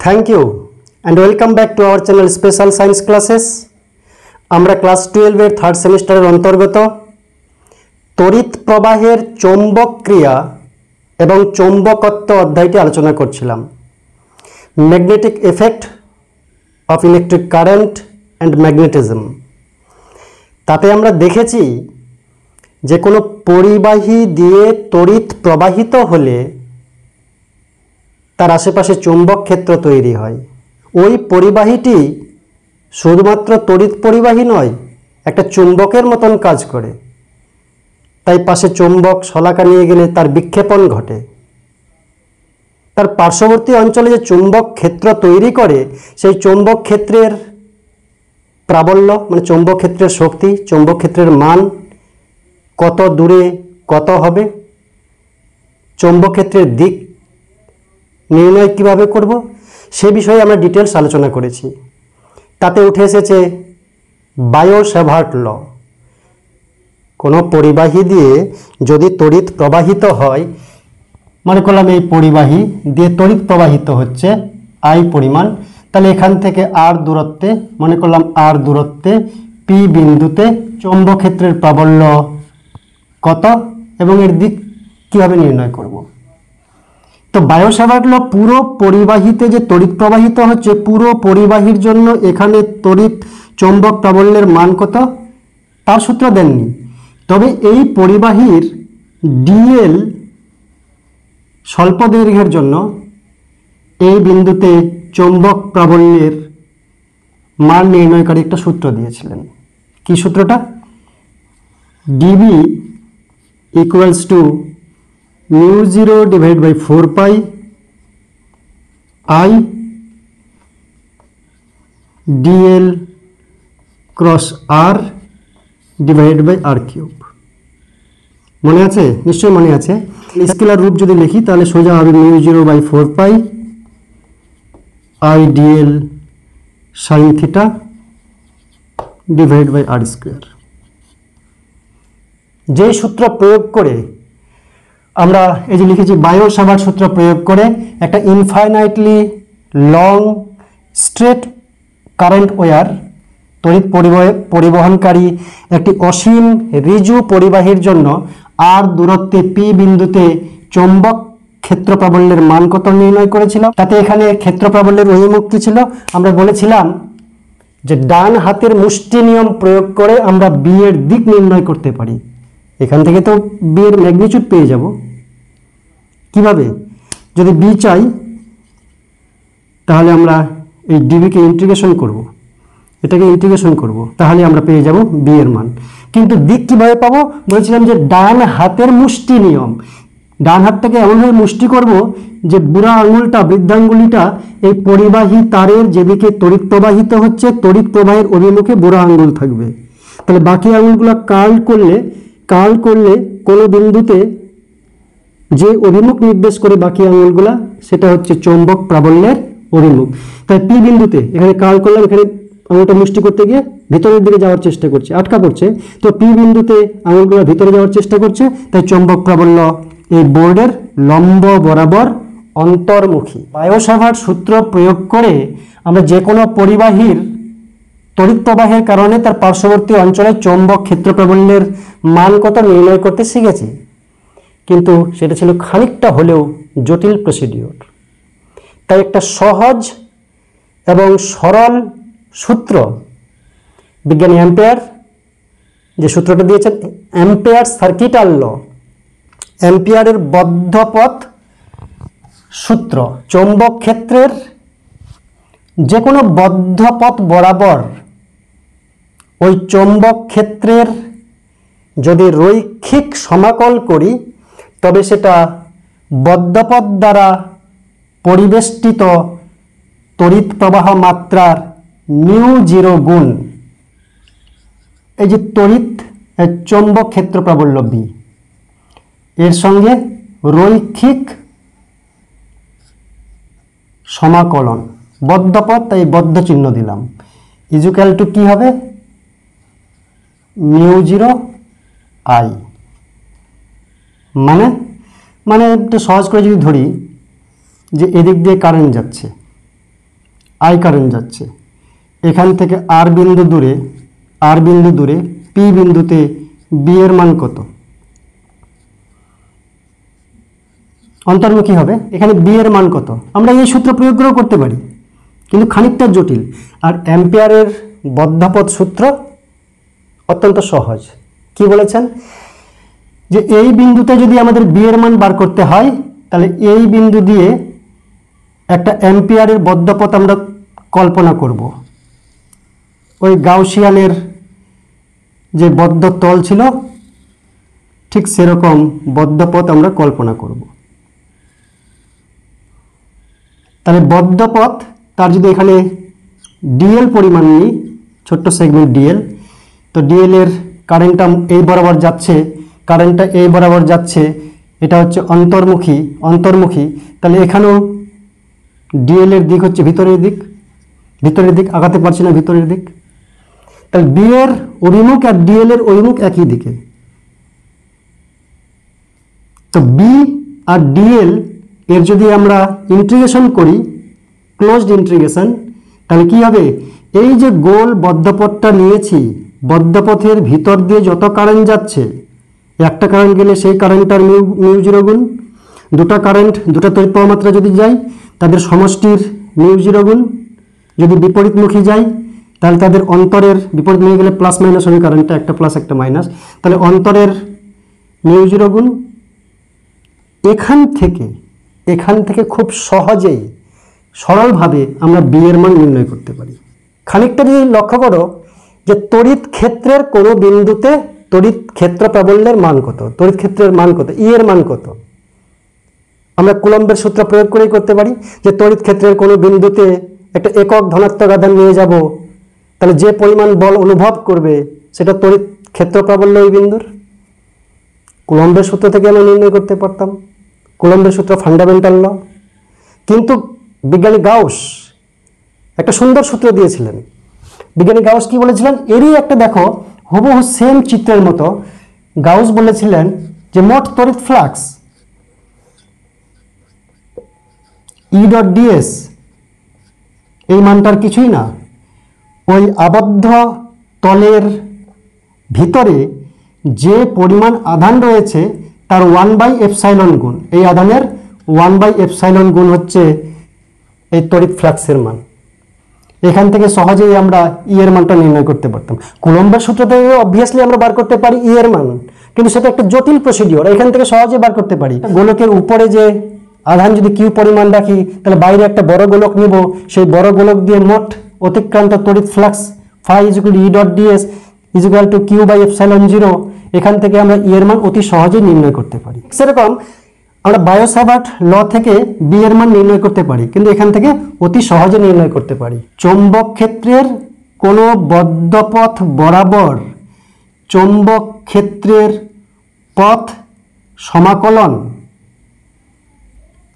Thank you and welcome back to our channel Special Science Classes. আমরা class 12 এর third সেমিস্টারের অন্তর্গত তড়িৎ প্রবাহের চৌম্বক ক্রিয়া এবং চৌম্বকত্ব অধ্যায়টি আলোচনা করছিলাম। Magnetic effect of electric current and magnetism. তাতে আমরা দেখেছি যে কোনো পরিবাহী দিয়ে তড়িৎ প্রবাহিত হলে তার আশেপাশে চৌম্বক ক্ষেত্র তৈরি হয়। ওই পরিবাহীটি শুধুমাত্র তড়িৎ পরিবাহী নয়, একটা চুম্বকের মতন কাজ করে। তাই পাশে চৌম্বক শলাকা নিয়ে গেলে তার বিক্ষেপণ ঘটে। তার পার্শ্ববর্তী অঞ্চলে যে চৌম্বক ক্ষেত্র তৈরি করে, সেই চৌম্বক ক্ষেত্রের প্রাবল্য মানে চৌম্বক ক্ষেত্রের শক্তি, চৌম্বক ক্ষেত্রের মান কত দূরে কত হবে, চৌম্বক ক্ষেত্রের দিক নির্ণয় কিভাবে করব, সে বিষয়ে আমরা ডিটেলস আলোচনা করেছি। তাতে উঠে এসেছে বায়ো-স্যাভার্ট ল। কোনো পরিবাহী দিয়ে যদি তড়িৎ প্রবাহিত হয়, মনে করলাম এই পরিবাহী দিয়ে তড়িৎ প্রবাহিত হচ্ছে আই পরিমাণ, তাহলে এখান থেকে আর দূরত্বে, মনে করলাম আর দূরত্বে পি বিন্দুতে চৌম্বক ক্ষেত্রের প্রাবল্য কত এবং এর দিক কীভাবে নির্ণয় করব। তো বায়ো-স্যাভার্ট ল পুরো পরিবাহীতে যে তড়িৎ প্রবাহিত হচ্ছে, পুরো পরিবাহীর জন্য এখানে তড়িৎ চৌম্বক প্রাবল্যের মান কত তার সূত্র দেননি। তবে এই পরিবাহীর ডিএল স্বল্প দৈর্ঘ্যের জন্য এই বিন্দুতে চৌম্বক প্রাবল্যের মান নির্ণয়কারী একটা সূত্র দিয়েছিলেন। কি সূত্রটা? DB equals to μ0 divided by 4 pi I dl cross r divided by r cube। মনে আছে? নিশ্চয়ই মনে আছে। স্কেলার রূপ যদি লিখি তাহলে সোজা হবে μ0 by 4 pi I dl sin theta divided by r square। যে সূত্র প্রয়োগ করে আমরা এই যে লিখেছি বায়ো-স্যাভার্ট সূত্র প্রয়োগ করে একটা infinitely long straight current wire তড়িৎ পরিবহনকারী একটি অসীম ঋজু পরিবাহীর জন্য আর দূরত্বে পি বিন্দুতে চৌম্বক ক্ষেত্র প্রাবল্যের মান কত নির্ণয় করেছিলাম। তাতে এখানে ক্ষেত্র প্রাবল্যের অভিমুখ কি ছিল? আমরা বলেছিলাম যে ডান হাতের মুষ্টি নিয়ম প্রয়োগ করে আমরা বি এর দিক নির্ণয় করতে পারি। এখান থেকে তো বি এর ম্যাগনিটিউড পেয়ে যাব। কিভাবে? যদি বি চাই তাহলে আমরা এই ডিবিকে ইন্টিগ্রেশন করব, এটাকে ইন্টিগ্রেশন করব, তাহলে আমরা পেয়ে যাব বি এর মান। কিন্তু দিক কিভাবে পাবো? বলেছিলাম যে ডান হাতের মুষ্টি নিয়ম। ডান হাতটাকে এমনভাবে মুষ্টি করব যে বুড়া আঙুলটা, বৃদ্ধাঙ্গুলিটা এই পরিবাহী তারের যেদিকে তড়িৎ প্রবাহিত হচ্ছে, তড়িৎ প্রবাহের অভিমুখে বুড়া আঙুল থাকবে। তাহলে বাকি আঙুলগুলো কার্ল করলে কোনো বিন্দুতে যে অভিমুখ নির্দেশ করে বাকি আঙুলগুলা, সেটা হচ্ছে চৌম্বক প্রাবল্যের অভিমুখ। তাই পি বিন্দুতে এখানে কার্ল করলাম, এখানে আঙুলটা মুষ্টি করতে গিয়ে ভিতরের দিকে যাওয়ার চেষ্টা করছে, আটকা পড়ছে। তো পি বিন্দুতে আঙুলগুলো ভিতরে যাওয়ার চেষ্টা করছে, তাই চৌম্বক প্রাবল্য এই বোর্ডের লম্ব বরাবর অন্তর্মুখী। বায়ো-স্যাভার্ট সূত্র প্রয়োগ করে আমরা যে কোনো পরিবাহীর তড়িৎ প্রবাহের কারণে তার পার্শ্ববর্তী অঞ্চলে চৌম্বক ক্ষেত্র প্রাবল্যের মান কত নির্ণয় করতে শিখেছি। কিন্তু সেটা ছিল খানিকটা হলেও জটিল প্রসিডিওর। তাই একটা সহজ এবং সরল সূত্র বিজ্ঞানী অ্যাম্পিয়ার যে সূত্রটা দিয়েছেন, অ্যাম্পিয়ার সার্কিটাল ল, অ্যাম্পিয়ারের বদ্ধপথ সূত্র, চৌম্বক ক্ষেত্রের যে কোনো বদ্ধপথ বরাবর ওই চৌম্বক ক্ষেত্রের যদি রৈখিক সমাকল করি, তবে সেটা বদ্ধপথ দ্বারা পরিবেষ্টিত তড়িৎ প্রবাহ মাত্রার μ0 গুণ এই যে তড়িৎ চৌম্বক ক্ষেত্র প্রাবল্য বি এর সঙ্গে রৈখিক সমাকলন, বদ্ধপথ, তাই বদ্ধ চিহ্ন দিলাম, ইজুক্যাল টু কি হবে? μ0 I। মানে একটু সহজ করে যদি ধরি যে এদিক দিয়ে কারেন্ট যাচ্ছে, আই কারেন্ট যাচ্ছে, এখান থেকে আর বিন্দু দূরে পি বিন্দুতে বি এর মান কত? অন্তর্মুখী হবে, এখানে বি এর মান কত? আমরা এই সূত্র প্রয়োগ করেও করতে পারি, কিন্তু খানিকটা জটিল। আর অ্যাম্পিয়ারের বদ্ধপথ সূত্র অত্যন্ত সহজ। কি বলেছেন যে এই বিন্দুতে যদি আমাদের বি এর মান বার করতে হয়, তাহলে এই বিন্দু দিয়ে একটা অ্যাম্পিয়ারের বদ্ধপথ আমরা কল্পনা করব। ওই গাউসিয়ানের যে বদ্ধ তল ছিল ঠিক সেরকম বদ্ধপথ আমরা কল্পনা করব। তাহলে বদ্ধপথ তার যদি এখানে ডিএল পরিমাণ নিই, ছোট্ট সেগমেন্ট ডিএল, তো ডিএল এর কারেন্টটা এই বরাবর যাচ্ছে, কারেন্টটা এই বরাবর যাচ্ছে, এটা হচ্ছে অন্তর্মুখী। তাহলে এখানেও ডিএল এর দিক হচ্ছে ভিতরের দিক, আগাতে পারছি না ভিতরের দিক। তাহলে বি এর অভিমুখ আর ডিএল এর অভিমুখ একই দিকে। তো বি আর ডিএল এর যদি আমরা ইন্টিগ্রেশন করি, ক্লোজড ইন্টিগ্রেশন, তাহলে কি হবে? এই যে গোল বদ্ধপথটা নিয়েছি, বদ্ধপথের ভিতর দিয়ে যত কারেন্ট যাচ্ছে, একটা কারেন্ট গেলে সেই কারেন্টটার মিউ জিরো গুণ, দুটা তড়িৎ প্রবাহ মাত্রা যদি যায় তাদের সমষ্টির মিউ জিরো গুণ, যদি বিপরীতমুখী যায় তাহলে তাদের অন্তরের বিপরীতমুখী গেলে প্লাস মাইনাস হবে, কারেন্টটা একটা প্লাস একটা মাইনাস, তাহলে অন্তরের মিউ জিরো গুণ। এখান থেকে খুব সহজেই সরলভাবে আমরা বি এর মান নির্ণয় করতে পারি। খানিকটা যদি লক্ষ্য করো যে তড়িৎ ক্ষেত্রের কোনো বিন্দুতে তড়িৎ ক্ষেত্র প্রাবল্যের মান কত, তড়িৎ ক্ষেত্রের মান কত, ই এর মান কত, আমরা কুলম্বের সূত্র প্রয়োগ করেই করতে পারি। যে তড়িৎ ক্ষেত্রের কোনো বিন্দুতে একটা একক ধনাত্মক আধান নিয়ে যাব, তাহলে যে পরিমাণ বল অনুভব করবে সেটা তড়িৎ ক্ষেত্র প্রাবল্য ওই বিন্দুর। কুলম্বের সূত্র থেকে আমরা নির্ণয় করতে পারতাম, কুলম্বের সূত্র ফান্ডামেন্টাল ল। কিন্তু বিজ্ঞানী গাউস একটা সুন্দর সূত্র দিয়েছিলেন। বিজ্ঞানী গাউস কি বলেছিলেন? এরই একটা দেখো হুবহু সেম চিত্রের মতো। গাউস বলেছিলেন যে মোট তড়িৎ ফ্লাক্স ই ডট ডিএস এই মানটার কিছুই না, ওই আবদ্ধ তলের ভিতরে যে পরিমাণ আধান রয়েছে তার 1/ε গুণ, এই আধানের 1/ε গুণ হচ্ছে এই তড়িৎ ফ্লাক্সের মান। এখান থেকে সহজেই আমরা ই এর মানটা নির্ণয় করতে পারতাম। কুলম্বের সূত্র থেকে অবভিয়াসলি আমরা বার করতে পারি ই এর মান, কিন্তু সেটা একটা জটিল প্রসিডিওর, এখান থেকে সহজে বার করতে পারি। গোলকের উপরে যে আধান যদি কিউ পরিমাণ রাখি, তাহলে বাইরে একটা বড় গোলক নিব, সেই বড় গোলক দিয়ে মোট অতিক্রান্ত তড়িৎ flux phi equal to E dot ds equal to q by epsilon zero, এখান থেকে আমরা ই এর মান অতি সহজেই নির্ণয় করতে পারি। সেরকম আমরা বায়োসাভার্ট ল থেকে বি এর মান নির্ণয় করতে পারি, কিন্তু এখান থেকে অতি সহজে নির্ণয় করতে পারি। চৌম্বক ক্ষেত্রের কোনো বদ্ধপথ বরাবর চৌম্বক ক্ষেত্রের পথ সমাকলন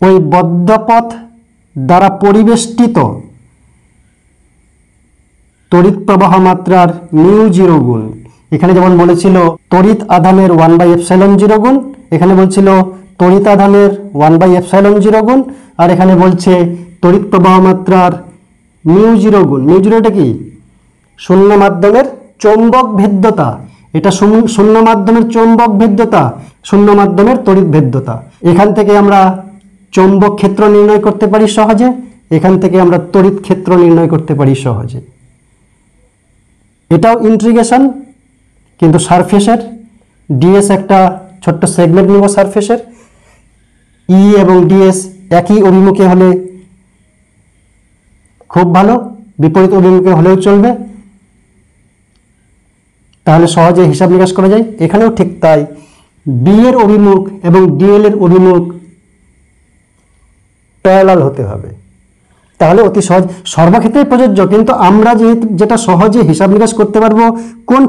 ওই বদ্ধপথ দ্বারা পরিবেষ্টিত তড়িৎ প্রবাহ মাত্রার মিউ জিরো গুণ। এখানে যেমন বলেছিল তড়িৎ আধানের 1/ε গুণ, এখানে বলছিল তড়িৎ আধানের 1/ε গুণ, আর এখানে বলছে তড়িৎ প্রবাহ মাত্রার মিউ জিরো গুণ। মিউ জিরোটা কি? শূন্য মাধ্যমের চৌম্বক ভেদ্যতা, এটা শূন্য মাধ্যমের চৌম্বক ভেদ্যতা, শূন্য মাধ্যমের তড়িৎ ভেদ্যতা। এখান থেকে আমরা চৌম্বক ক্ষেত্র নির্ণয় করতে পারি সহজে, এখান থেকে আমরা তড়িৎ ক্ষেত্র নির্ণয় করতে পারি সহজে। এটাও ইন্টিগ্রেশন, কিন্তু সারফেসের। ডিএস একটা ছোট্ট সেগমেন্ট নেব সারফেসের, ই এবং ডিএস একই অভিমুখে হলে খুব ভালো, বিপরীত অভিমুখে হলেও চলবে, তাহলে সহজে হিসাব নিকাশ করা যায়। এখানেও ঠিক তাই, বি এর অভিমুখ এবং ডিএল এর অভিমুখ প্যারালাল হতে হবে, তাহলে অতি সহজ। সর্বক্ষেত্রেই প্রযোজ্য, কিন্তু আমরা যেটা সহজে হিসাব নিকাশ করতে পারবো কোন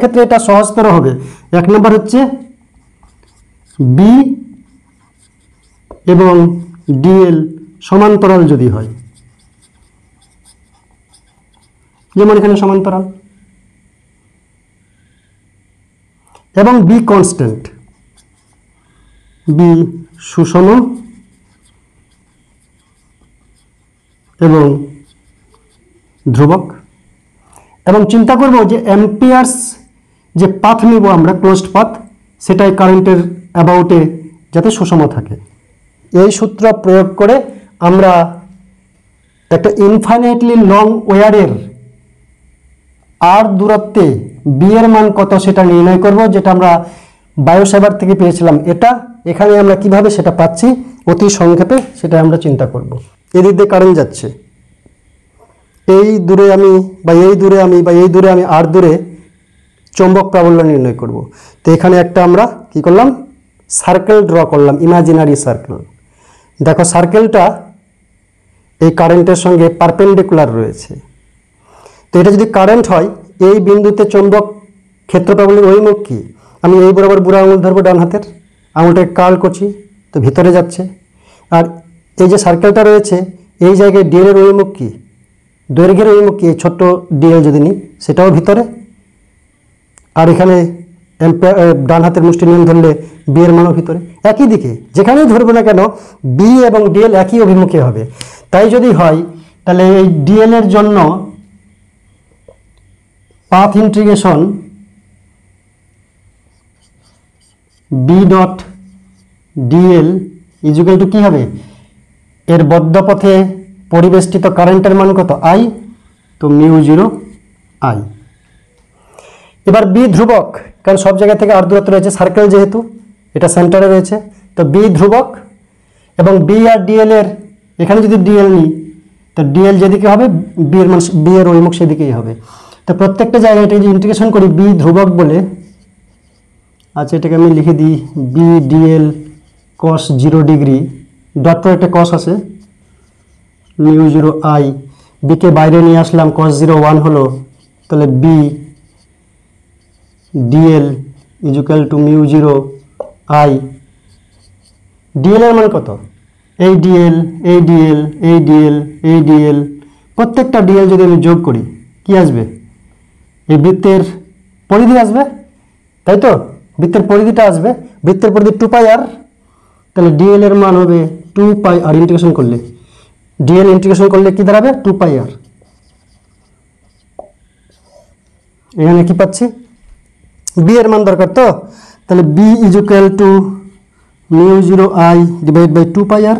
ক্ষেত্রে এটা সহজতর হবে। এক নম্বর হচ্ছে বি এবং ডিএল সমান্তরাল যদি হয়, যেমন এখানে সমান্তরাল, এবং বি কনস্ট্যান্ট, বি সুষম এবং ধ্রুবক। এবং চিন্তা করব যে অ্যাম্পিয়ার্স যে পাথ নিব আমরা ক্লোজড পাথ, সেটাই কারেন্টের অ্যাবাউটে যাতে সুষম থাকে। এই সূত্র প্রয়োগ করে আমরা একটা ইনফাইনাইটলি লং ওয়্যারের আর দূরত্বে বি এর মান কত সেটা নির্ণয় করব, যেটা আমরা বায়োসেভার থেকে পেয়েছিলাম। এখানে আমরা কিভাবে সেটা পাচ্ছি অতি সংক্ষেপে সেটা আমরা চিন্তা করব। এদিক দিয়ে কারেন্ট যাচ্ছে, এই দূরে আমি আর দূরে চৌম্বক প্রাবল্য নির্ণয় করব। তো এখানে একটা আমরা কি করলাম, সার্কেল ড্র করলাম, ইমাজিনারি সার্কেল। দেখো সার্কেলটা এই কারেন্টের সঙ্গে পারপেন্ডিকুলার রয়েছে। তো এটা যদি কারেন্ট হয়, এই বিন্দুতে চৌম্বক ক্ষেত্র প্রাবল্যের অভিমুখ কি? আমি এই বরাবর বুড়ো আঙুল ধরবো, ডান হাতের আঙুলটাকে কার্ল করছি, তো ভিতরে যাচ্ছে। আর এই যে সার্কেলটা রয়েছে এই জায়গায় ডিএল এর অভিমুখ কি, দৈর্ঘ্যের অভিমুখ কি, ছোট্ট ডিএল যদি নিই সেটাও ভিতরে। আর এখানে ডান হাতের মুষ্টি নিয়ম ধরলে বি এর মানও ভিতরে। একই দিকে যেখানেই ধরবো না কেন বি এবং ডিএল একই অভিমুখে হবে। তাই যদি হয় তাহলে এই ডিএল এর জন্য path integration B dot DL equal to কী হবে, এর বদ্ধপথে পরিবেষ্টিত কারেন্টের মান কত, আই, তো মিউ 0 আই। এবার বি ধ্রুবক, কারণ সব জায়গা থেকে আর দূরত্ব রয়েছে, সার্কেল যেহেতু এটা সেন্টারে রয়েছে, তো বি ধ্রুবক। এবং বি আর ডিএল এর, এখানে যদি ডিএল নিই তো ডিএল যেদিকে হবে বি এর অভিমুখ সেদিকেই হবে। তো প্রত্যেকটা জায়গায় এটা যদি ইন্টিগ্রেশন করি বি ধ্রুবক বলে, আচ্ছা এটাকে আমি লিখে দিই B DL cos 0 degree dot পর একটা কস আছে মিউ 0 আই, বিকে বাইরে নিয়ে আসলাম কস 0 1 হলো, তাহলে B dl equal to mu 0 I. Dl এর মান কত, এই ডিএল এই ডিএল এই ডিএল এই ডিএল, প্রত্যেকটা ডিএল যদি আমি যোগ করি কি আসবে, এই বৃত্তের পরিধি আসবে, তাই তো বৃত্তের পরিধিটা আসবে, বৃত্তের পরিধি 2 পাই আর, তাহলে ডিএল এর মান হবে 2 পাই আর ইন্টিগ্রেশন করলে, ডিএল ইন্টিগ্রেশন করলে কি দাঁড়াবে 2 পাই আর। এখানে কি পাচ্ছি, বি এর মান দরকার, তো তাহলে B equal to mu 0 I divide by 2 pi r.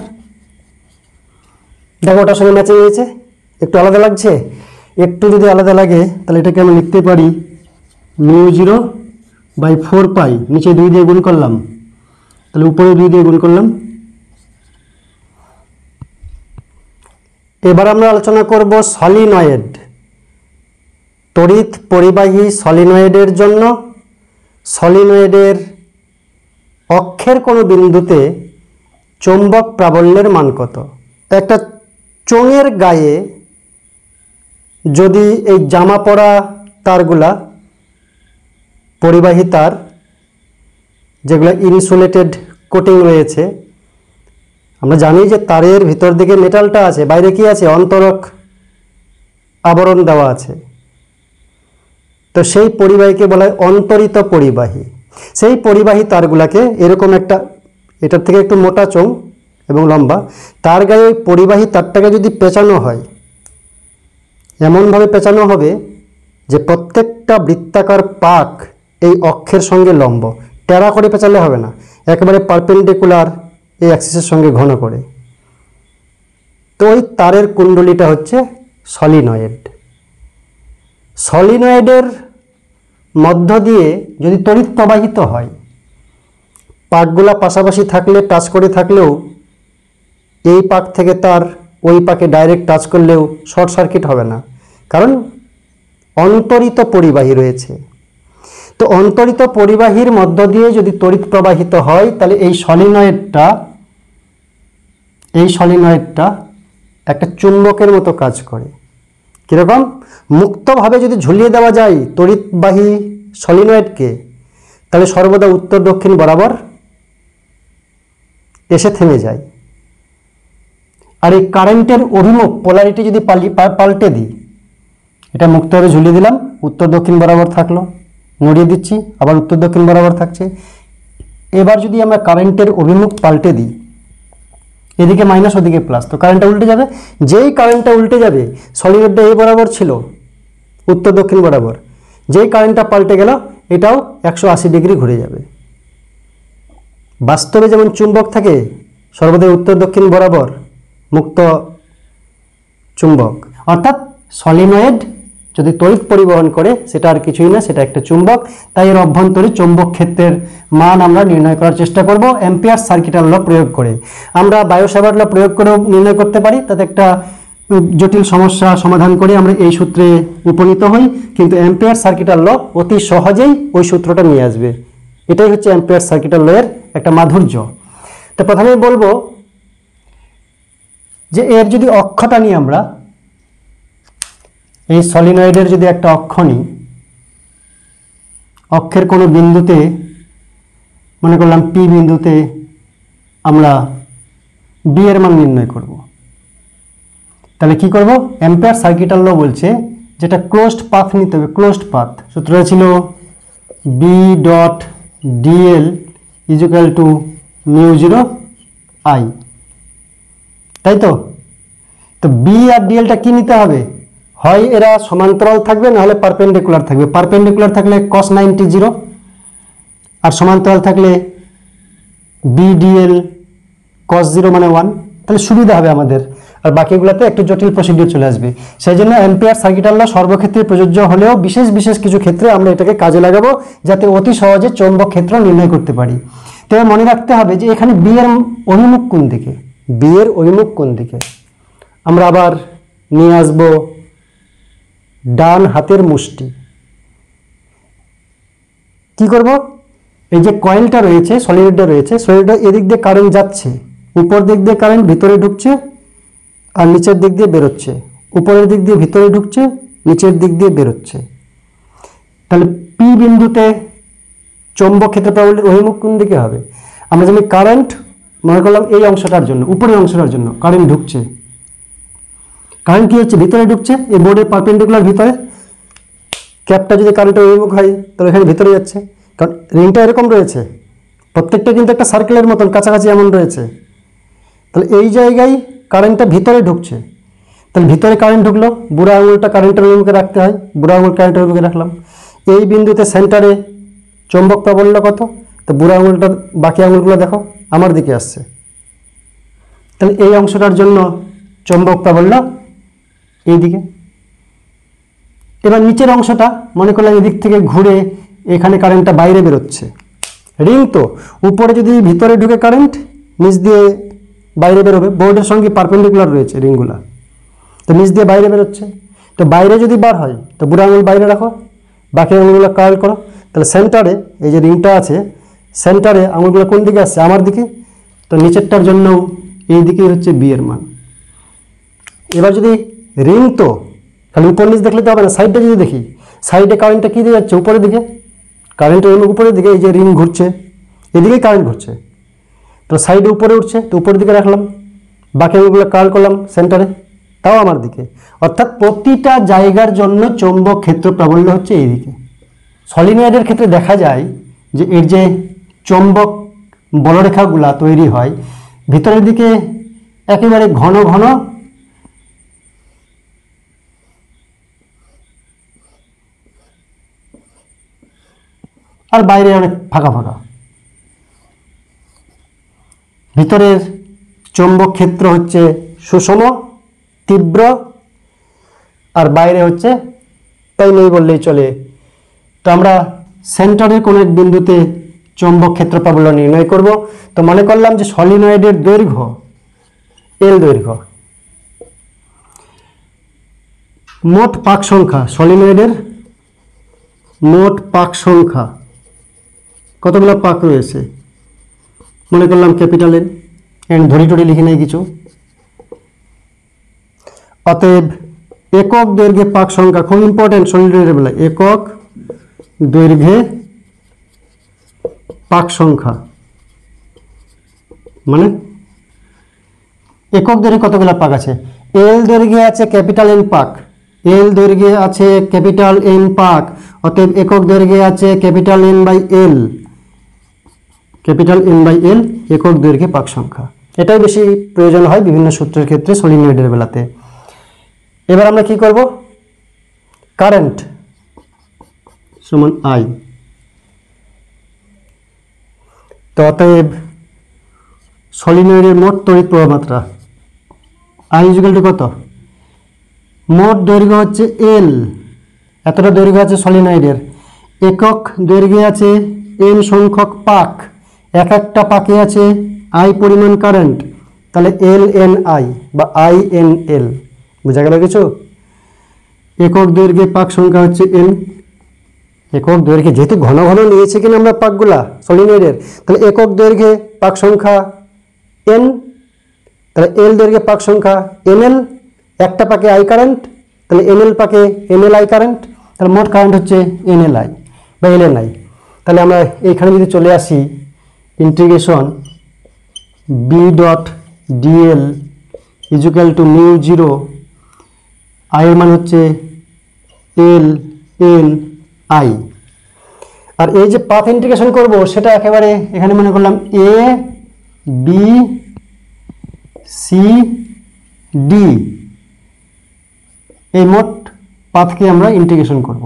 দেখো ওটার সঙ্গে ম্যাচিং হয়েছে, একটু আলাদা লাগছে, একটু যদি আলাদা লাগে তাহলে এটাকে আমি লিখতে পারি মিউ 0 বাই 4 পাই, নিচে 2 দিয়ে গুণ করলাম, তাহলে উপরে 2 দিয়ে গুণ করলাম। এবার আমরা আলোচনা করব সলিনয়েড। তড়িৎ পরিবাহী সলিনয়েডের জন্য সলিনয়েডের অক্ষের কোনো বিন্দুতে চৌম্বক প্রাবল্যের মান কত। একটা চোঙের গায়ে যদি এই জামা পড়া তারগুলা, পরিবাহী তার যেগুলো ইনসুলেটেড কোটিং রয়েছে, আমরা জানি যে তারের ভিতর দিকে মেটালটা আছে, বাইরে কি আছে, অন্তরক আবরণ দেওয়া আছে, তো সেই পরিবাহীকে বলা হয় অন্তরিত পরিবাহী। সেই পরিবাহী তারগুলাকে এরকম একটা, এটার থেকে একটু মোটা চোঙ এবং লম্বা, তার গায়ে ওই পরিবাহী তারটাকে যদি পেঁচানো হয়, এমনভাবে পেঁচানো হবে যে প্রত্যেকটা বৃত্তাকার পাক এই অক্ষের সঙ্গে লম্ব, টেরা করে পেঁচালে হবে না, একেবারে পারপেন্ডিকুলার এই অ্যাক্সিসের সঙ্গে ঘন করে। তো ওই তারের কুণ্ডলীটা হচ্ছে সলিনয়েড। সলিনয়েডের মধ্য দিয়ে যদি তড়িৎ প্রবাহিত হয়, পাকগুলা পাশাপাশি থাকলে, টাচ করে থাকলেও এই পাক থেকে তার ওই পাকে ডাইরেক্ট টাচ করলেও শর্ট সার্কিট হবে না, কারণ অন্তরিত পরিবাহী রয়েছে। তো অন্তরিত পরিবাহীর মধ্য দিয়ে যদি তড়িৎ প্রবাহিত হয় তাহলে এই সলিনয়েডটা একটা চুম্বকের মতো কাজ করে। কীরকম, মুক্তভাবে যদি ঝুলিয়ে দেওয়া যায় তড়িৎবাহী সলিনয়েডকে, তাহলে সর্বদা উত্তর দক্ষিণ বরাবর এসে থেমে যায়। আর এই কারেন্টের অভিমুখ পোলারিটি যদি পাল্টে দিই, এটা মুক্তভাবে ঝুলিয়ে দিলাম, উত্তর দক্ষিণ বরাবর থাকলো, নড়িয়ে দিচ্ছি আবার উত্তর দক্ষিণ বরাবর থাকছে। এবার যদি আমরা কারেন্টের অভিমুখ পাল্টে দিই, এদিকে মাইনাস ওদিকে প্লাস, তো কারেন্টটা উল্টে যাবে। যেই কারেন্টটা উল্টে যাবে, সলিনয়েডটা এই বরাবর ছিল উত্তর দক্ষিণ বরাবর, যেই কারেন্টটা পাল্টে গেল এটাও 180 ডিগ্রি ঘুরে যাবে। বাস্তবে যেমন চুম্বক থাকে সর্বদাই উত্তর দক্ষিণ বরাবর মুক্ত চুম্বক, অর্থাৎ সলিনয়েড যদি তড়িৎ পরিবহন করে সেটা আর কিছুই না, সেটা একটা চুম্বক। তাই এর অভ্যন্তরে চৌম্বক ক্ষেত্রের মান আমরা নির্ণয় করার চেষ্টা করব অ্যাম্পিয়ার সার্কিটাল ল প্রয়োগ করে। আমরা বায়ো-স্যাভার্ট ল প্রয়োগ করেও নির্ণয় করতে পারি, তাতে একটা জটিল সমস্যা সমাধান করে আমরা এই সূত্রে উপনীত হই, কিন্তু অ্যাম্পিয়ার সার্কিটাল ল অতি সহজেই ওই সূত্রটা নিয়ে আসবে। এটাই হচ্ছে অ্যাম্পিয়ার সার্কিটাল ল এর একটা মাধুর্য। তো প্রথমেই বলবো যে এর যদি অক্ষটা নিই, আমরা এই সলিনয়েডের যদি একটা অক্ষ নিই, অক্ষের কোনো বিন্দুতে মনে করলাম পি বিন্দুতে আমরা বি এর মান নির্ণয় করব। তাহলে কি করব, অ্যাম্পিয়ার সার্কিটাল ল বলছে যেটা ক্লোজড পাথ নিতে হবে, ক্লোজড পাথ। সূত্রটা ছিল B dot dl equal to mu 0 I, তাই তো। তো বি আর ডিএলটা কি নিতে হবে, হয় এরা সমান্তরাল থাকবে না হলে পারপেন্ডিকুলার থাকবে। পারপেন্ডিকুলার থাকলে cos 90 0, আর সমান্তরাল থাকলে বি ডিএল cos 0 মানে 1, তাহলে সুবিধা হবে আমাদের। আর বাকিগুলোতে একটু জটিল প্রসিডিউর চলে আসবে। সেই জন্য অ্যাম্পিয়ার সার্কিটাল ল সর্বক্ষেত্রে প্রযোজ্য হলেও বিশেষ বিশেষ কিছু ক্ষেত্রে আমরা এটাকে কাজে লাগাবো, যাতে অতি সহজে চৌম্বক ক্ষেত্র নির্ণয় করতে পারি। তবে মনে রাখতে হবে যে এখানে বি এর অভিমুখ কোন দিকে, বি এর অভিমুখ কোন দিকে। আমরা আবার নিয়ে আসবো ডান হাতের মুষ্টি। কি করব, এই যে কয়েলটা রয়েছে, সলিনয়েডটা রয়েছে, সলিনয়েডটা এদিক দিয়ে কারেন্ট যাচ্ছে, উপর দিক দিয়ে কারেন্ট ভিতরে ঢুকছে আর নিচের দিক দিয়ে বেরোচ্ছে, উপরের দিক দিয়ে ভিতরে ঢুকছে, নিচের দিক দিয়ে বেরোচ্ছে। তাহলে পি বিন্দুতে চৌম্বক ক্ষেত্র প্রাবল্যের অভিমুখ কোন দিকে হবে। আমরা যেমন কারেন্ট মনে করলাম এই অংশটার জন্য, উপরের অংশটার জন্য কারেন্ট ঢুকছে, কারেন্ট কি হচ্ছে, ভিতরে ঢুকছে, এই বোর্ডের পারপেন্ডিকুলার ভিতরে। ক্যাপটা যদি কারেন্টের অভিমুখ হয় তাহলে এখানে ভিতরে যাচ্ছে, কারণ রিংটা এরকম রয়েছে, প্রত্যেকটা কিন্তু একটা সার্কেলের মতন কাছাকাছি এমন রয়েছে। তাহলে এই জায়গায় কারেন্টটা ভিতরে ঢুকছে, তাহলে ভিতরে কারেন্ট ঢুকলো, বুড়া আঙুলটা কারেন্টের অভিমুখে রাখতে হয়, বুড়া আঙুল কারেন্টের অভিমুখে রাখলাম। এই বিন্দুতে সেন্টারে চৌম্বক প্রাবল্য কত, তো বুড়া আঙুলটা, বাকি আঙুলগুলো দেখো আমার দিকে আসছে, তাহলে এই অংশটার জন্য চৌম্বক প্রাবল্য এইদিকে। এবার নিচের অংশটা মনে করলাম এদিক থেকে ঘুরে এখানে কারেন্টটা বাইরে বেরোচ্ছে। রিং তো উপরে যদি ভিতরে ঢুকে কারেন্ট, নিচ দিয়ে বাইরে বেরোবে, বোর্ডের সঙ্গে পারপেন্ডিকুলার রয়েছে রিংগুলা, তো নিচ দিয়ে বাইরে বেরোচ্ছে। তো বাইরে যদি বার হয় তো বুড়া আঙুল বাইরে রাখো, বাকি আঙুলগুলো কার্ল করো, তাহলে সেন্টারে এই যে রিংটা আছে, সেন্টারে আঙুলগুলো কোন দিকে আসছে, আমার দিকে, তো নিচেরটার জন্য এই দিকেই হচ্ছে বি এর মান। এবার যদি রিং তো তাহলে উপর নিচ দেখলে তো হবে না, সাইডটা যদি দেখি, সাইডে কারেন্টটা কী দিয়ে যাচ্ছে, উপরের দিকে, কারেন্টের উপরের দিকে, এই যে রিং ঘুরছে এদিকেই কারেন্ট ঘুরছে, তো সাইডে উপরে উঠছে, তো উপরের দিকে রাখলাম, বাকি আঙুলগুলো কার্ল করলাম সেন্টারে, তাও আমার দিকে। অর্থাৎ প্রতিটা জায়গার জন্য চৌম্বক ক্ষেত্র প্রাবল্য হচ্ছে এইদিকে। সলিনয়েডের ক্ষেত্রে দেখা যায় যে এর যে চৌম্বক বলরেখাগুলা তৈরি হয় ভিতরের দিকে একেবারে ঘন ঘন, আর বাইরে অনেক ফাঁকা ফাঁকা। ভিতরের চৌম্বক ক্ষেত্র হচ্ছে সুষম তীব্র, আর বাইরে হচ্ছে তাই নেই বললেই চলে। তো আমরা সেন্টারের কোনো এক বিন্দুতে চৌম্বক ক্ষেত্র প্রাবল্য নির্ণয় করব। তো মনে করলাম যে সলিনয়েডের দৈর্ঘ্য এল দৈর্ঘ্য, মোট পাক সংখ্যা, সলিনয়েডের মোট পাক সংখ্যা কতগুলো পাক রয়েছে মনে করলাম ক্যাপিটাল এন, এন্ড ধরি টরি লিখে নেই কিছু। অতএব একক দৈর্ঘ্যে পাক সংখ্যা, খুব ইম্পর্টেন্ট সলিনয়েডের বেলায়, একক দৈর্ঘ্যে পাক সংখ্যা মানে একক দৈর্ঘ্যে কতগুলো পাক আছে, এল দৈর্ঘ্যে আছে ক্যাপিটাল এন পাক, এল দৈর্ঘ্যে আছে ক্যাপিটাল এন পাক, অতএব একক দৈর্ঘ্যে আছে capital N by L, capital N by L একক দৈর্ঘ্যে পাক সংখ্যা। এটাই বেশি প্রয়োজন হয় বিভিন্ন সূত্রের ক্ষেত্রে সলিনয়েডের বেলাতে। এবার আমরা কি করব, কারেন্ট সমান আই। তো অতএব সলিনয়েডের মোট তড়িৎ প্রবাহ মাত্রা আই ইকুয়াল টু কত, মোট দৈর্ঘ্য হচ্ছে এল, এতটা দৈর্ঘ্য আছে সলিনয়েডের, একক দৈর্ঘ্যে আছে এন সংখ্যক পাক, এক একটা পাকে আছে আই পরিমাণ কারেন্ট, তাহলে এল এন আই বা আই এন এল, বোঝা গেল কিছু? একক দৈর্ঘ্যে পাক সংখ্যা হচ্ছে এন, একক দৈর্ঘ্যে যেহেতু ঘন ঘন নিয়েছে কিনা আমরা পাকগুলা সলিনয়েডের, তাহলে একক দৈর্ঘ্যে পাক সংখ্যা এন, তাহলে এল দৈর্ঘ্যে পাক সংখ্যা এন এল, একটা পাকে আই কারেন্ট, তাহলে এন এল পাকে এন এল আই কারেন্ট, তাহলে মোট কারেন্ট হচ্ছে এন এল আই বা এল এন আই। তাহলে আমরা এইখানে যদি চলে আসি, integration B dot dl equal to mu zero, I এর মান হচ্ছে এল এন আই। আর এই যে পাথ ইন্টিগ্রেশন করব সেটা একেবারে এখানে মনে করলাম এ বি সি ডি, এই মোট পাথকে আমরা ইন্টিগ্রেশন করব,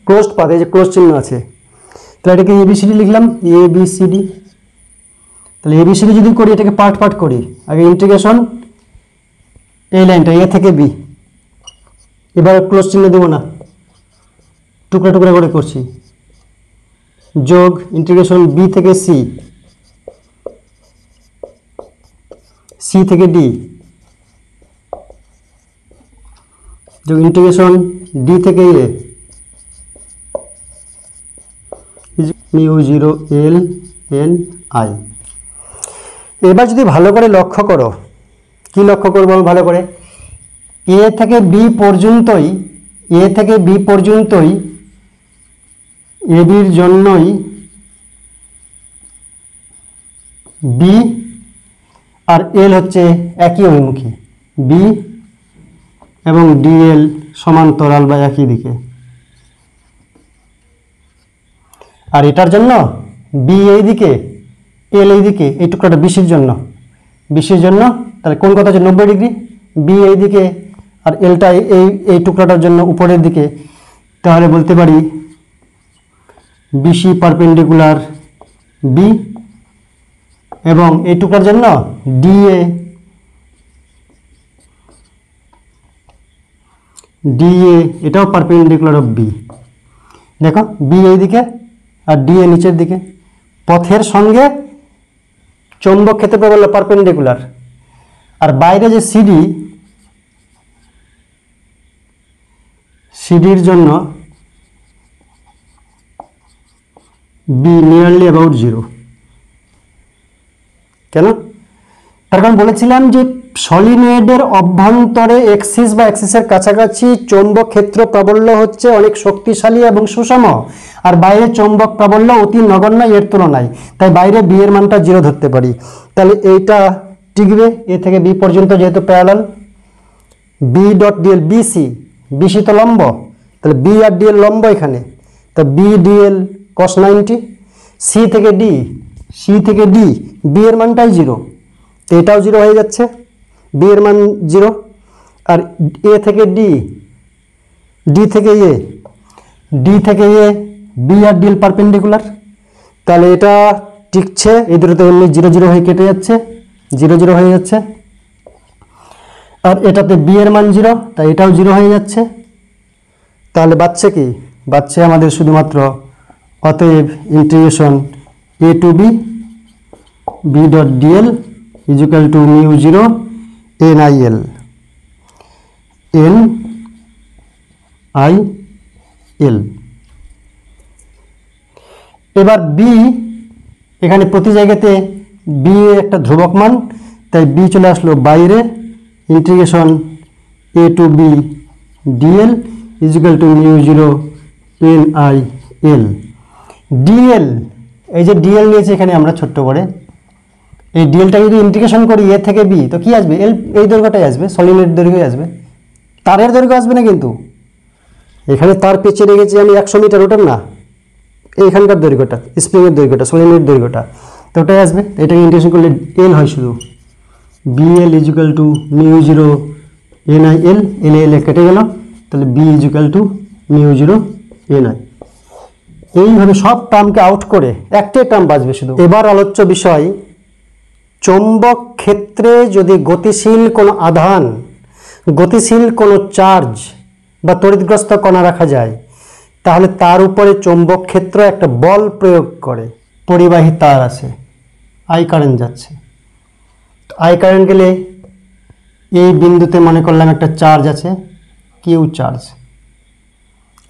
ক্লোজড পাথ, এই যে ক্লোজ চিহ্ন আছে, তাহলে এটাকে এবিসিডি লিখলাম, এ বি সি ডি। তাহলে এবিসিডি যদি করি এটাকে পার্ট পার্ট করি, আগে ইন্টিগ্রেশন এই লাইনটা এ থেকে বি, এবার ক্লোজ চিহ্ন দেবো না, টুকরা টুকরা করে করছি, যোগ ইন্টিগ্রেশন বি থেকে সি, সি থেকে ডি, যোগ ইন্টিগ্রেশন ডি থেকে A, mu zero L N I. এবার যদি ভালো করে লক্ষ্য করো, কি লক্ষ্য করবো ভালো করে, এ থেকে বি পর্যন্তই, এ থেকে বি পর্যন্তই এবির জন্যই বি আর এল হচ্ছে একই অভিমুখী, বি এবং ডিএল সমান্তরাল বা একই দিকে। আর এটার জন্য বি এই দিকে এল এই দিকে, এই টুকরাটা বিসির জন্য, বিসির জন্য তাহলে কোন কথা হচ্ছে 90 ডিগ্রি, বি এই দিকে আর এলটা এই টুকরাটার জন্য উপরের দিকে, তাহলে বলতে পারি বিসি পারপেন্ডিকুলার বি, এবং এই টুকরার জন্য ডিএ, ডিএ এটাও পারপেন্ডিকুলার অফ বি। দেখো বি এই দিকে আর ডিএ নিচের দিকে, পথের সঙ্গে চৌম্বক ক্ষেত্র প্রবল পারপেন্ডিকুলার। আর বাইরে যে সিডি, সিডির জন্য বি নিয়ারলি অ্যাবাউট জিরো। কেন? তার কারণ বলেছিলাম যে সলিনয়েডের অভ্যন্তরে এক্সিস বা অ্যাক্সিসের কাছাকাছি চৌম্বক ক্ষেত্র প্রাবল্য হচ্ছে অনেক শক্তিশালী এবং সুষম, আর বাইরে চৌম্বক প্রাবল্য অতি নগণ্য এর তুলনায়, তাই বাইরে বি এর মানটা জিরো ধরতে পারি। তাহলে এইটা টিকবে এ থেকে বি পর্যন্ত, যেহেতু parallel. B dot dl, BC, BC তো লম্ব, তাহলে বি আর ডিএল লম্ব এখানে, তা বি ডিএল cos 90। সি থেকে ডি, সি থেকে ডি, বি এর মানটাই জিরো, তো এটাও জিরো হয়ে যাচ্ছে, বি এর মান জিরো। আর এ থেকে ডি, ডি থেকে এ, ডি থেকে এ, বি আর ডিএল পারপেন্ডিকুলার, তাহলে এটা টিকছে, এই দুটোতে এমনি জিরো জিরো হয়ে কেটে যাচ্ছে, জিরো জিরো হয়ে যাচ্ছে। আর এটাতে বি এর মান জিরো, তাই এটাও জিরো হয়ে যাচ্ছে। তাহলে বাচ্চা কি বাচ্চা আমাদের শুধুমাত্র, অতএব integration A to B B dot dl equal to mu zero N I L, N I L. এবার বি, এখানে প্রতি জায়গাতে বি এর একটা ধ্রুবক মান, তাই বি চলে আসলো বাইরে, integration A to B dl equal to mu zero N I L. Dl, এই যে ডিএল নিয়েছে এখানে আমরা ছোট্ট করে, এই ডিএলটা যদি ইন্টিগ্রেশন করি এ থেকে বি, তো কি আসবে, এল এই দৈর্ঘ্যটাই আসবে, সলিনয়েড দৈর্ঘ্যই আসবে, তারের দৈর্ঘ্য আসবে না। কিন্তু এখানে তার পেঁচে রেখেছি আমি 100 মিটার, ওটার না, এইখানকার দৈর্ঘ্যটা, স্প্রিংয়ের দৈর্ঘ্যটা, সলিনয়েড দৈর্ঘ্যটা, তো ওটাই আসবে। এটাকে ইন্টিগ্রেশন করলে এল হয় শুধু, B L equal to mu zero N I L, L L কেটে গেল, তাহলে B equal to mu zero N I. এইভাবে সব টার্মকে আউট করে একটাই টার্ম বাঁচবে শুধু। এবার আলোচ্য বিষয়, চৌম্বক ক্ষেত্রে যদি গতিশীল কোনো আধান, গতিশীল কোনো চার্জ বা তড়িৎগ্রস্ত কণা রাখা যায়, তাহলে তার উপরে চৌম্বক ক্ষেত্র একটা বল প্রয়োগ করে। পরিবাহী তার আছে, আই কারেন্ট যাচ্ছে, আই কারেন্ট গেলে এই বিন্দুতে মনে করলাম একটা চার্জ আছে, কিউ চার্জ,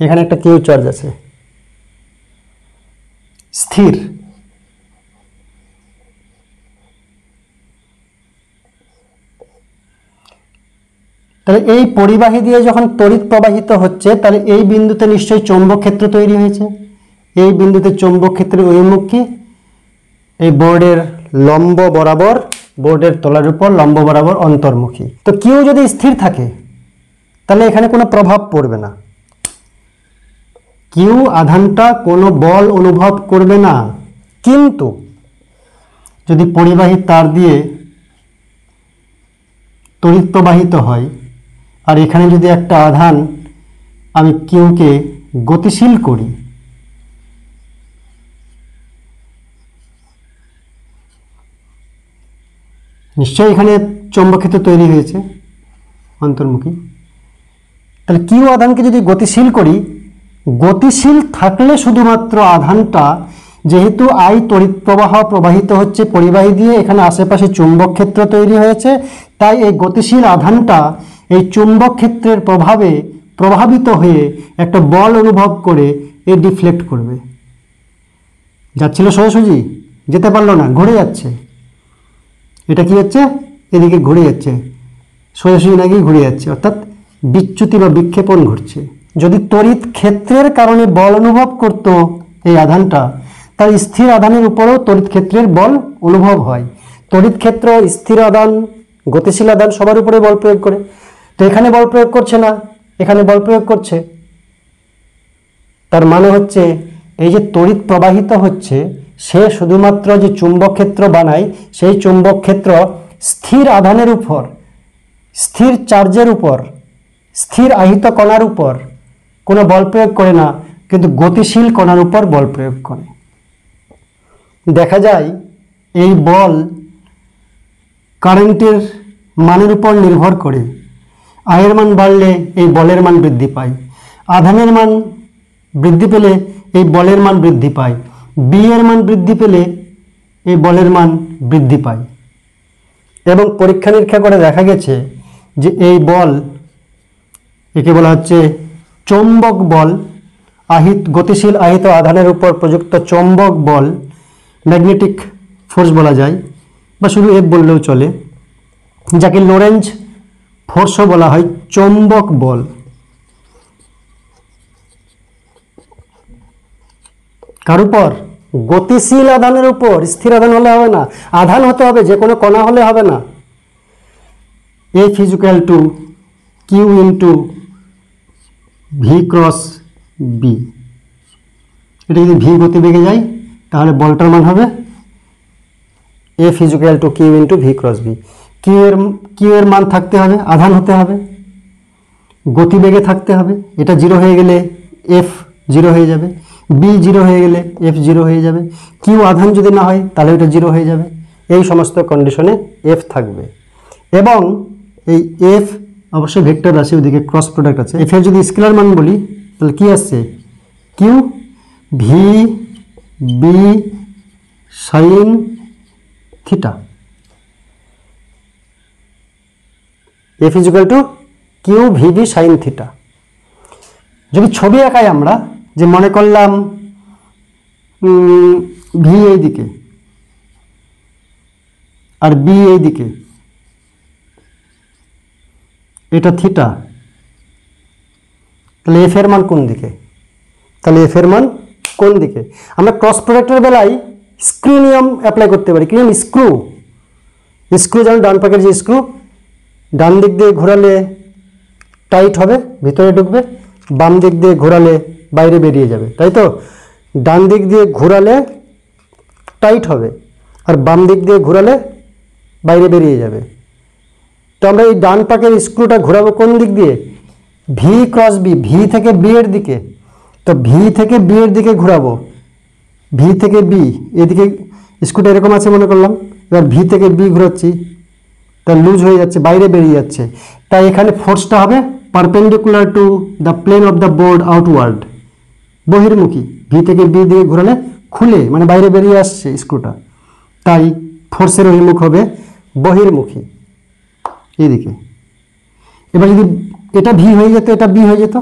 এখানে একটা কিউ চার্জ আছে স্থির। তাহলে এই পরিবাহী দিয়ে যখন তড়িৎ প্রবাহিত হচ্ছে, তাহলে এই বিন্দুতে নিশ্চয়ই চৌম্বক ক্ষেত্র তৈরি হয়েছে। এই বিন্দুতে চৌম্বক ক্ষেত্রের অভিমুখ কি? এই বোর্ডের লম্ব বরাবর, বোর্ডের তলার উপর লম্ব বরাবর অন্তর্মুখী। তো কিউ যদি স্থির থাকে তাহলে এখানে কোনো প্রভাব পড়বে না, কিউ আধানটা কোনো বল অনুভব করবে না। কিন্তু যদি পরিবাহী তার দিয়ে তড়িৎ প্রবাহিত হয়, আর এখানে যদি একটা আধান আমি কিউকে গতিশীল করি, নিশ্চয়ই এখানে চৌম্বক ক্ষেত্র তৈরি হয়েছে অন্তর্মুখী। তাহলে কিউ আধানকে যদি গতিশীল করি, গতিশীল থাকলে শুধুমাত্র আধানটা, যেহেতু আই তড়িৎ প্রবাহ প্রবাহিত হচ্ছে পরিবাহী দিয়ে, এখানে আশেপাশে চুম্বক ক্ষেত্র তৈরি হয়েছে, তাই এই গতিশীল আধানটা এই চুম্বক ক্ষেত্রের প্রভাবে প্রভাবিত হয়ে একটা বল অনুভব করে এ ডিফ্লেক্ট করবে। যাচ্ছিল সোজাসুজি, যেতে পারলো না, ঘুরে যাচ্ছে। এটা কি হচ্ছে? এদিকে ঘুরে যাচ্ছে, সোজাসুজি না গিয়ে ঘুরে যাচ্ছে, অর্থাৎ বিচ্যুতি বা বিক্ষেপণ ঘটছে। যদি তড়িৎ ক্ষেত্রের কারণে বল অনুভব করত এই আধানটা, তার স্থির আধানের উপরেও তড়িৎ ক্ষেত্রের বল অনুভব হয়। তড়িৎ ক্ষেত্র, স্থির আধান, গতিশীল আধান সবার উপরে বল প্রয়োগ করে। তো এখানে বল প্রয়োগ করছে না, এখানে বল প্রয়োগ করছে। তার মানে হচ্ছে এই যে তড়িৎ প্রবাহিত হচ্ছে, সে শুধুমাত্র যে চুম্বক ক্ষেত্র বানায়, সেই চুম্বক ক্ষেত্র স্থির আধানের উপর, স্থির চার্জের উপর, স্থির আহিত কণার উপর কোনো বল প্রয়োগ করে না, কিন্তু গতিশীল কণার উপর বল প্রয়োগ করে। দেখা যায় এই বল কারেন্টের মানের উপর নির্ভর করে। আয়ের মান বাড়লে এই বলের মান বৃদ্ধি পায়, আধানের মান বৃদ্ধি পেলে এই বলের মান বৃদ্ধি পায়, বি এর মান বৃদ্ধি পেলে এই বলের মান বৃদ্ধি পায়। এবং পরীক্ষা নিরীক্ষা করে দেখা গেছে যে এই বল, একে বলা হচ্ছে চৌম্বক বল, গতিশীল আহিত আধানের উপর প্রযুক্ত চৌম্বক বল, ম্যাগনেটিক ফোর্স বলা যায়, বা শুধু এফ বললেও চলে, যাকে লোরেঞ্জ ফোর্সও বলা হয়, চৌম্বক বল। কার উপর? গতিশীল আধানের উপর। স্থির আধান হলে হবে না, আধান হতে হবে, যে কোনো কণা হলে হবে না। F equal to q into v cross B. এটা যদি ভি গতিবেগে যায় তাহলে বলটার মান হবে F equal to q into v cross B. Q এর মান থাকতে হবে, আধান হতে হবে, গতিবেগে থাকতে হবে। এটা জিরো হয়ে গেলে এফ জিরো হয়ে যাবে, বি জিরো হয়ে গেলে এফ জিরো হয়ে যাবে। কিউ আধান যদি না হয় তাহলে এটা জিরো হয়ে যাবে। এই সমস্ত কন্ডিশনে এফ থাকবে। এবং এই এফ অবশ্যই ভেক্টর রাশি, ওদিকে ক্রস প্রোডাক্ট আছে। এফ এর যদি স্কেলার মান বলি তাহলে কি আসছে? Q v B sine theta. F equal to q v B sine theta. যদি ছবি আঁকাই আমরা, যে মনে করলাম ভি এই দিকে আর বি এই দিকে, এটা থিটা, তাহলে এফ এর মান কোন দিকে? তাহলে এফ এর মান কোন দিকে? আমরা ক্রস প্রোডাক্টের বেলায় স্ক্রু নিয়ম অ্যাপ্লাই করতে পারি। কি নিয়ম? স্ক্রু যেমন ডান পাকের যে স্ক্রু, ডান দিক দিয়ে ঘোরালে টাইট হবে, ভিতরে ঢুকবে, বাম দিক দিয়ে ঘোরালে বাইরে বেরিয়ে যাবে, তাই তো? ডান দিক দিয়ে ঘোরালে টাইট হবে, আর বাম দিক দিয়ে ঘোরালে বাইরে বেরিয়ে যাবে। তো আমরা এই ডান পাকের স্ক্রুটা ঘোরাবো কোন দিক দিয়ে? ভি ক্রস বি, ভি থেকে বি এর দিকে। তো ভি থেকে বি এর দিকে ঘোরাবো, ভি থেকে বি এদিকে স্ক্রুটা এরকম আছে মনে করলাম, এবার ভি থেকে বি ঘোরাচ্ছি, তা লুজ হয়ে যাচ্ছে, বাইরে বেরিয়ে যাচ্ছে। তাই এখানে ফোর্সটা হবে perpendicular to the plane of the board outward, বহির্মুখী। ভি থেকে বি দিয়ে ঘোরালে খুলে মানে বাইরে বেরিয়ে আসছে স্ক্রুটা, তাই ফোর্সের অভিমুখ হবে বহির্মুখী এইদিকে। এবার যদি এটা ভি হয়ে যেত, এটা বি হয়ে যেত,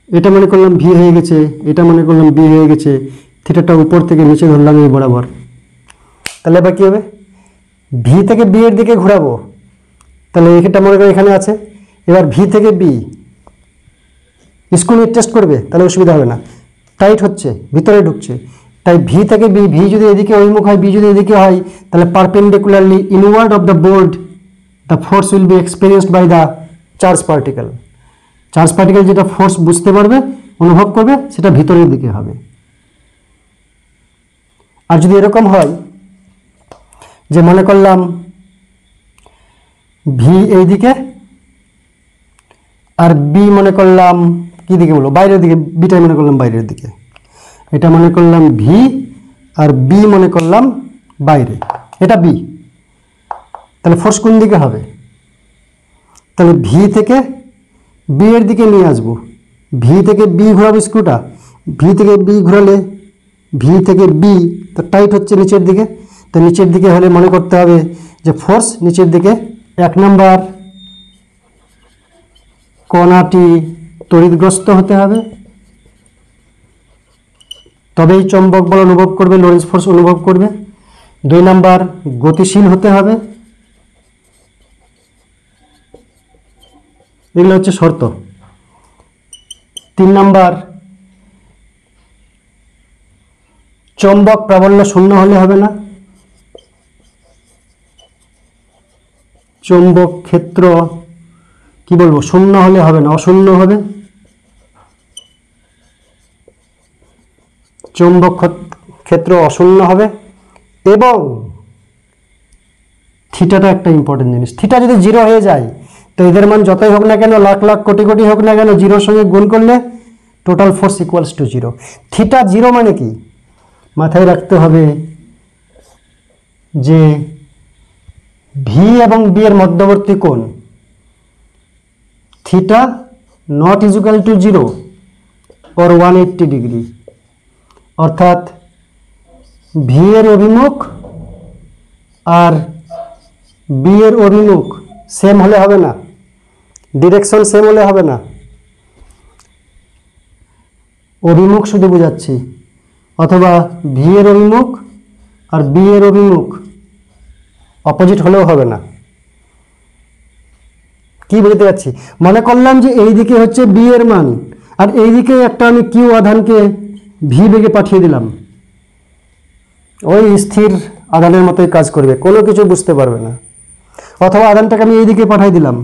এটা মনে করলাম ভি হয়ে গেছে, এটা মনে করলাম বি হয়ে গেছে, থিটাটা উপর থেকে নিচে ধরলাম এই বরাবর। তাহলে এবার কী হবে? ভি থেকে বি এর দিকে ঘোরাবো, তাহলে এটা মনে করি এখানে আছে। এবার ভি থেকে বি স্ক্রু নিয়ে টেস্ট করবে, তাহলে অসুবিধা হবে না, টাইট হচ্ছে, ভিতরে ঢুকছে। তাই ভি থেকে বি, ভি যদি এদিকে অভিমুখ হয়, বি যদি এদিকে হয়, তাহলে perpendicularly inward of the board the force will be experienced by the charge particle. Charge particle যেটা ফোর্স বুঝতে পারবে, অনুভব করবে, সেটা ভিতরের দিকে হবে। আর যদি এরকম হয় যে মনে করলাম ভি এই দিকে আর বি মনে করলাম কি দিকে বলবো, বাইরের দিকে, বিটাই মনে করলাম বাইরের দিকে, এটা মনে করলাম ভি আর বি মনে করলাম বাইরে, এটা বি, তাহলে ফোর্স কোন দিকে হবে? তাহলে ভি থেকে বি এর দিকে নিয়ে আসবো, ভি থেকে বি ঘোরাবো স্ক্রুটা, ভি থেকে বি ঘোরালে ভি থেকে বি তো টাইট হচ্ছে নিচের দিকে, তো নিচের দিকে হলে মনে করতে হবে যে ফোর্স নিচের দিকে। 1 নম্বর কণাটি তড়িৎগ্রস্ত হতে হবে, তবেই চৌম্বক বল অনুভব করবে, লরেন্স ফোর্স অনুভব করবে। 2 নম্বর গতিশীল হতে হবে, এগুলো হচ্ছে শর্ত। 3 নম্বর চৌম্বক প্রাবল্য শূন্য হলে হবে না, চৌম্বক ক্ষেত্র কি বলবো শূন্য হলে হবে না, অশূন্য হবে। চৌম্বক ক্ষেত্র অশূন্য হবে এবং থিটাটা একটা ইম্পর্টেন্ট জিনিস। থিটা যদি 0 হয়ে যায়, তো এদের মান যতই হোক না কেন, লাখ লাখ কোটি কোটি হোক না কেন, 0-র সঙ্গে গুণ করলে total force equals to 0। Theta 0 মানে কি মাথায় রাখতে হবে যে ভি এবং বি এর মধ্যবর্তী কোণ theta not equal to 0 or 180 degree, অর্থাৎ ভি এর অভিমুখ আর বি এর অভিমুখ সেম হলে হবে না, ডিরেকশন সেম হলে হবে না, অভিমুখ শুধু বোঝাচ্ছি, অথবা ভি এর অভিমুখ আর বি এর অভিমুখ অপোজিট হলেও হবে না। কি বলতে যাচ্ছি? মনে করলাম যে এই দিকে হচ্ছে বি এর মান আর এই দিকে একটা আমি কিউ আধানকে ভি বেগে পাঠিয়ে দিলাম, ওই স্থির আধানের মতোই কাজ করবে, কোনো কিছু বুঝতে পারবে না। অথবা আধানটাকে আমি এই দিকে পাঠিয়ে দিলাম,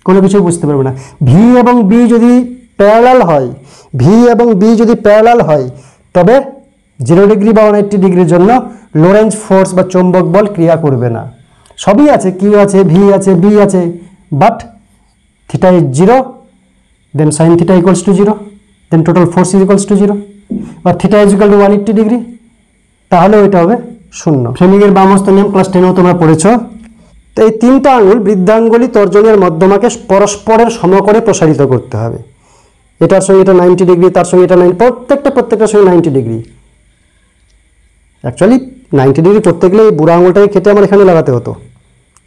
কোনো কিছু বুঝতে পারবে না। ভি এবং বি যদি প্যারালাল হয়, ভি এবং বি যদি প্যারালাল হয়, তবে 0 ডিগ্রি বা 180 ডিগ্রির জন্য লোরেন্জ ফোর্স বা চৌম্বক বল ক্রিয়া করবে না। সবই আছে, কিউ আছে, ভি আছে, বি আছে, but theta is 0, then sine theta equals to 0, then total force is equals to 0, বা theta is equal to 180 degree, তাহলে ওইটা হবে 0। ফ্লেমিংয়ের বামহস্ত নিয়ম ক্লাস 10এও তোমরা পড়েছো। তো এই 3টা আঙুল বৃদ্ধাঙ্গুলি তর্জনীর মধ্যমাকে পরস্পরের সমকোণে প্রসারিত করতে হবে। এটার সঙ্গে এটা 90 ডিগ্রি, তার সঙ্গে এটা 90, প্রত্যেকটার সঙ্গে 90 ডিগ্রি। অ্যাকচুয়ালি 90 ডিগ্রি করতে গেলে এই বুড়া আঙুলটাকে কেটে আমার এখানে লাগাতে হতো,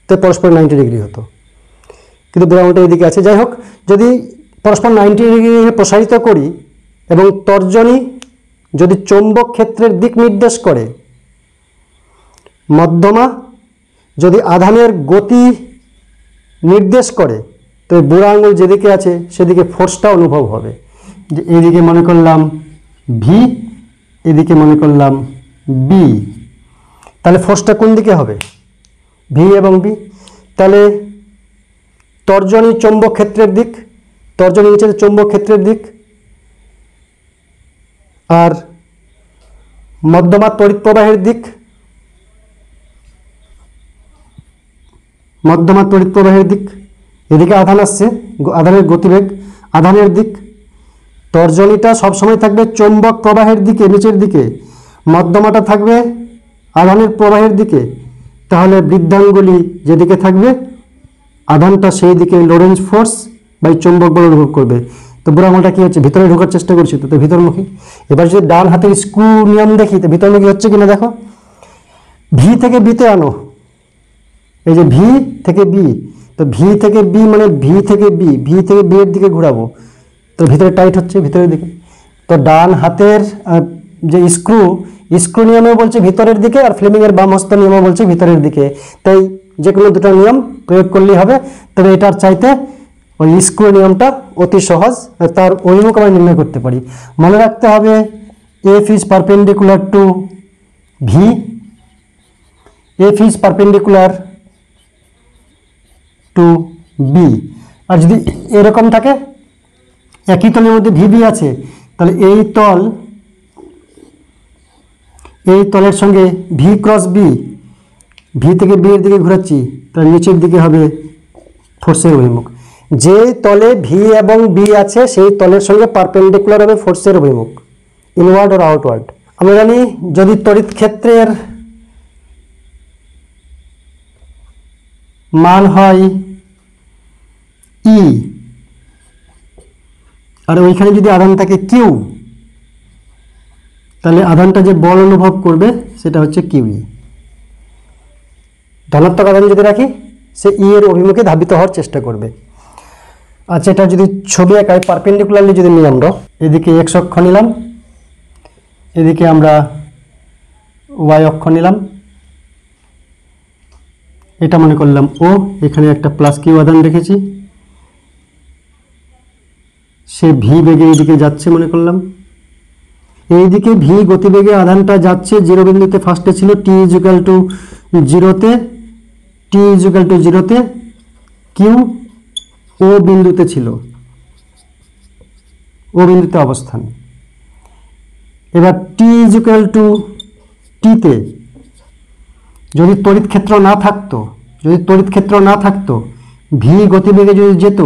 তো পরস্পর 90 ডিগ্রি হতো, কিন্তু বুড়া আঙুলটা এদিকে আছে। যাই হোক, যদি পরস্পর 90 ডিগ্রি প্রসারিত করি এবং তর্জনী যদি চৌম্বক ক্ষেত্রের দিক নির্দেশ করে, মধ্যমা যদি আধানের গতি নির্দেশ করে, তো বুড়া আঙুল যেদিকে আছে সেদিকে ফোর্সটা অনুভব হবে। যে এদিকে মনে করলাম ভি, এদিকে মনে করলাম বি, তাহলে ফোর্সটা কোন দিকে হবে? ভি এবং বি। তাহলে তর্জনী চৌম্বক ক্ষেত্রের দিক, তর্জনী নিচে চৌম্বক ক্ষেত্রের দিক, আর মধ্যমা তড়িৎ প্রবাহের দিক মধ্যমা তড়িৎ প্রবাহের দিক, এদিকে আধান আসছে, আধানের গতিবেগ, আধানের দিক। তর্জনীটা সবসময় থাকবে চৌম্বক প্রবাহের দিকে, নিচের দিকে, মধ্যমাটা থাকবে আধানের প্রবাহের দিকে। তাহলে বৃদ্ধাঙ্গুলি যেদিকে থাকবে আধানটা সেই দিকে লোরেন্জ ফোর্স বা চৌম্বক বল অনুভব করবে। তো বুড়ো আঙুলটা কি হচ্ছে, ভিতরে ঢোকার চেষ্টা করছি, তো ভিতরমুখী। এবার যদি ডান হাতের স্ক্রু নিয়ম দেখি তো ভিতরমুখী হচ্ছে কিনা দেখো। ভি থেকে বিতে আনো, এই যে ভি থেকে বি, তো ভি থেকে বি মানে ভি থেকে বি, ভি থেকে বি এর দিকে ঘোরাবো, তো ভিতরে টাইট হচ্ছে ভিতরের দিকে। তো ডান হাতের যে স্ক্রু, স্ক্রু নিয়মও বলছে ভিতরের দিকে, আর ফ্লেমিংয়ের বাম হস্ত নিয়মও বলছে ভিতরের দিকে। তাই যে কোনো দুটো নিয়ম প্রয়োগ করলেই হবে। তবে এটার চাইতে ওই স্ক্রু নিয়মটা অতি সহজ, তার অভিমুখ আমরা নির্ণয় করতে পারি। মনে রাখতে হবে F is perpendicular to V, F is perpendicular to B. আর যদি এরকম থাকে একই তলের মধ্যে ভিবি আছে, তাহলে এই তলের সঙ্গে ভি ক্রস বি, ভি থেকে বি এর দিকে ঘোরাচ্ছি, তাহলে নিচের দিকে হবে ফোর্সের অভিমুখ। যে তলে ভি এবং বি আছে সেই তলের সঙ্গে পারপেন্ডিকুলার হবে ফোর্সের অভিমুখ, ইনওয়ার্ড আর আউটওয়ার্ড। আমরা জানি যদি তড়িৎ ক্ষেত্রের মান হয় ই, আর ওইখানে যদি আধান থাকে কিউ, তাহলে আধানটা যে বল অনুভব করবে সেটা হচ্ছে কিউই। ধনাত্মক আধান যদি রাখি সে ই এর অভিমুখে ধাবিত হওয়ার চেষ্টা করবে। আচ্ছা, এটা যদি ছবি আঁকায় পারপেন্ডিকুলারলি যদি নিই আমরা, এদিকে এক্স অক্ষ নিলাম, এদিকে আমরা ওয়াই অক্ষ নিলাম, এটা মনে করলাম ও, এখানে একটা প্লাস কিউ আধান রেখেছি, সে ভি বেগে এইদিকে যাচ্ছে মনে করলাম। এইদিকে ভি গতিবেগে আধানটা যাচ্ছে জিরো বিন্দুতে, ফার্স্টে ছিল টি ইজুকাল টু জিরোতে, টি ইজুকাল টু জিরোতে, কিউ ও বিন্দুতে ছিল, ও বিন্দুতে অবস্থান। এবার টি ইজুকাল টু টিতে যদি তড়িৎ ক্ষেত্র না থাকতো, ভি গতিবেগে যদি যেত,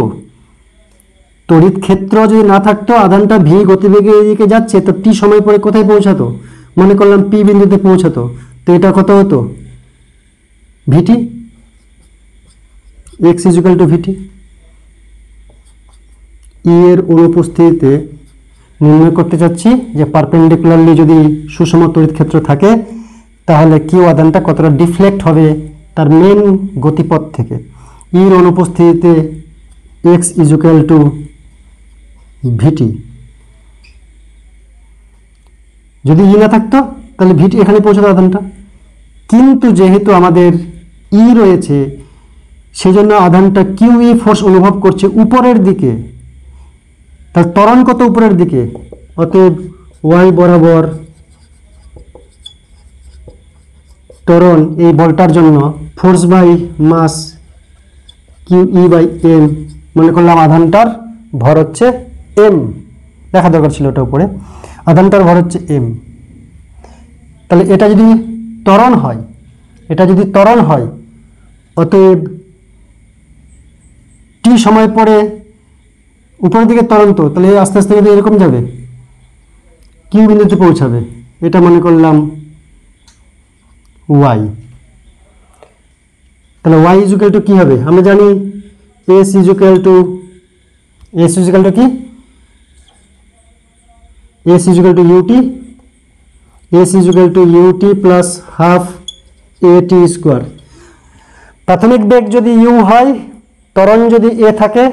তড়িৎ ক্ষেত্র যদি না থাকতো, আধানটা ভি গতিবেগে এদিকে যাচ্ছে, তো টি সময় পরে কোথায় পৌঁছাতো, মনে করলাম পি বিন্দুতে পৌঁছাতো, তো এটা কত হতো, ভিটি, এক্স ইজুকাল টু ভিটি। ই এর অনুপস্থিতিতে নির্ণয় করতে চাচ্ছি যে পারপেন্ডিকুলারলি যদি সুষম তড়িৎ ক্ষেত্র থাকে তাহলে কিউ আধানটা কতটা ডিফ্লেক্ট হবে তার মেন গতিপথ থেকে। ইর অনুপস্থিতিতে এক্স ইজুকাল টু ভিটি, যদি ই না থাকতো তাহলে ভিটি এখানে পৌঁছাতো আধানটা, কিন্তু যেহেতু আমাদের ই রয়েছে সেই জন্য আধানটা কিউ ই ফোর্স অনুভব করছে উপরের দিকে, তার ত্বরণ কত উপরের দিকে, অতএব ওয়াই বরাবর ত্বরণ এই বলটার জন্য force by mass q E by m, মনে করলাম আধানটার ভর হচ্ছে এম, দেখা দরকার ছিল ওটা উপরে, আধানটার ভর হচ্ছে এম। তাহলে এটা যদি ত্বরণ হয়, অতএব টি সময় পরে উপরের দিকে ত্বরণ, তো তাহলে আস্তে আস্তে যদি এরকম যাবে কিউ বিন্দুতে পৌঁছাবে, এটা মনে করলাম ওয়াই। তাহলে ওয়াই ইজুকাল টু কি হবে, আমরা জানি এস ইজুকাল টু কি, S equal to U T plus half A T square. প্রাথমিক বেগ যদি ইউ হয়, ত্বরণ যদি এ থাকে,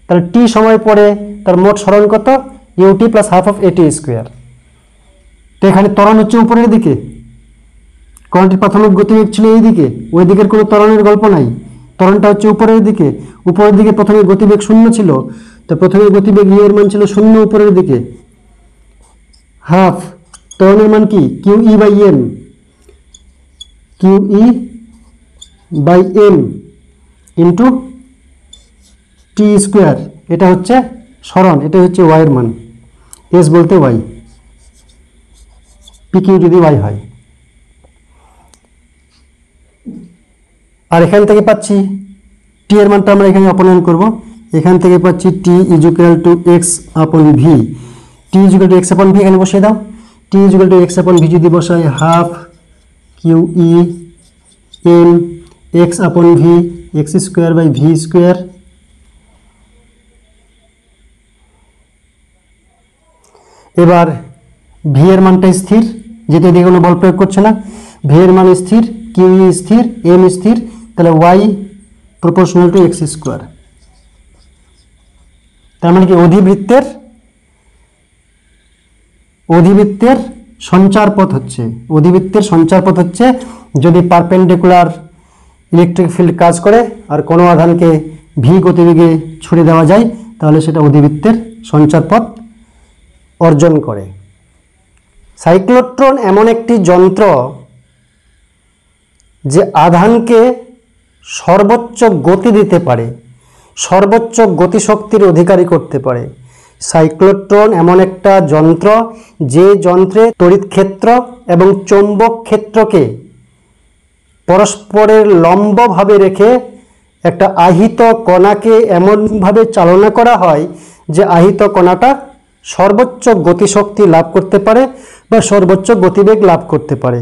তাহলে টি সময় পরে তার মোট সরণ কত, ut plus half of a T square. তো এখানে ত্বরণ হচ্ছে উপরের দিকে, কণাটির প্রাথমিক গতিবেগ ছিল এই দিকে, ওই দিকের কোনো ত্বরণের গল্প নাই, ত্বরণটা হচ্ছে উপরের দিকে। উপরের দিকে প্রথমে গতিবেগ শূন্য ছিল, তো প্রথমে গতিবেগ ই এর মান ছিল শূন্য উপরের দিকে, হাফ ত্বরণের মান কি, q E by m into t square, এটা হচ্ছে সরণ, এটা হচ্ছে ওয়াই এর মান, এস বলতে ওয়াই, পি কিউ যদি ওয়াই হয়। আর এখান থেকে পাচ্ছি টি এর মানটা আমরা এখানে অপনয়ন করব। এখান থেকে পাচ্ছি T equal to X upon V. T equal to X upon V এখানে বসিয়ে দাও। T equal to X upon V যদি বসাই half Q E M X upon V X square by V square. এবার ভি এর মানটা স্থির, যেহেতু এদিকে কোনো বল প্রয়োগ করছে না, ভি এর মান স্থির, কিউ ই স্থির, এম স্থির, তাহলে y proportional to x square. তার মানে কি অধিবৃত্তের সঞ্চার পথ হচ্ছে যদি পারপেন্ডিকুলার ইলেকট্রিক ফিল্ড কাজ করে আর কোনো আধানকে ভি গতিবেগে ছুড়ে দেওয়া যায়, তাহলে সেটা অধিবৃত্তের সঞ্চার পথ অর্জন করে। সাইক্লোট্রন এমন একটি যন্ত্র যে আধানকে সর্বোচ্চ গতি দিতে পারে, সর্বোচ্চ গতিশক্তির অধিকারী করতে পারে। সাইক্লোট্রন এমন একটা যন্ত্র যে যন্ত্রে তড়িৎ ক্ষেত্র এবং চৌম্বক ক্ষেত্রকে পরস্পরের লম্বভাবে রেখে একটা আহিত কণাকে এমনভাবে চালনা করা হয় যে আহিত কণাটা সর্বোচ্চ গতিশক্তি লাভ করতে পারে বা সর্বোচ্চ গতিবেগ লাভ করতে পারে।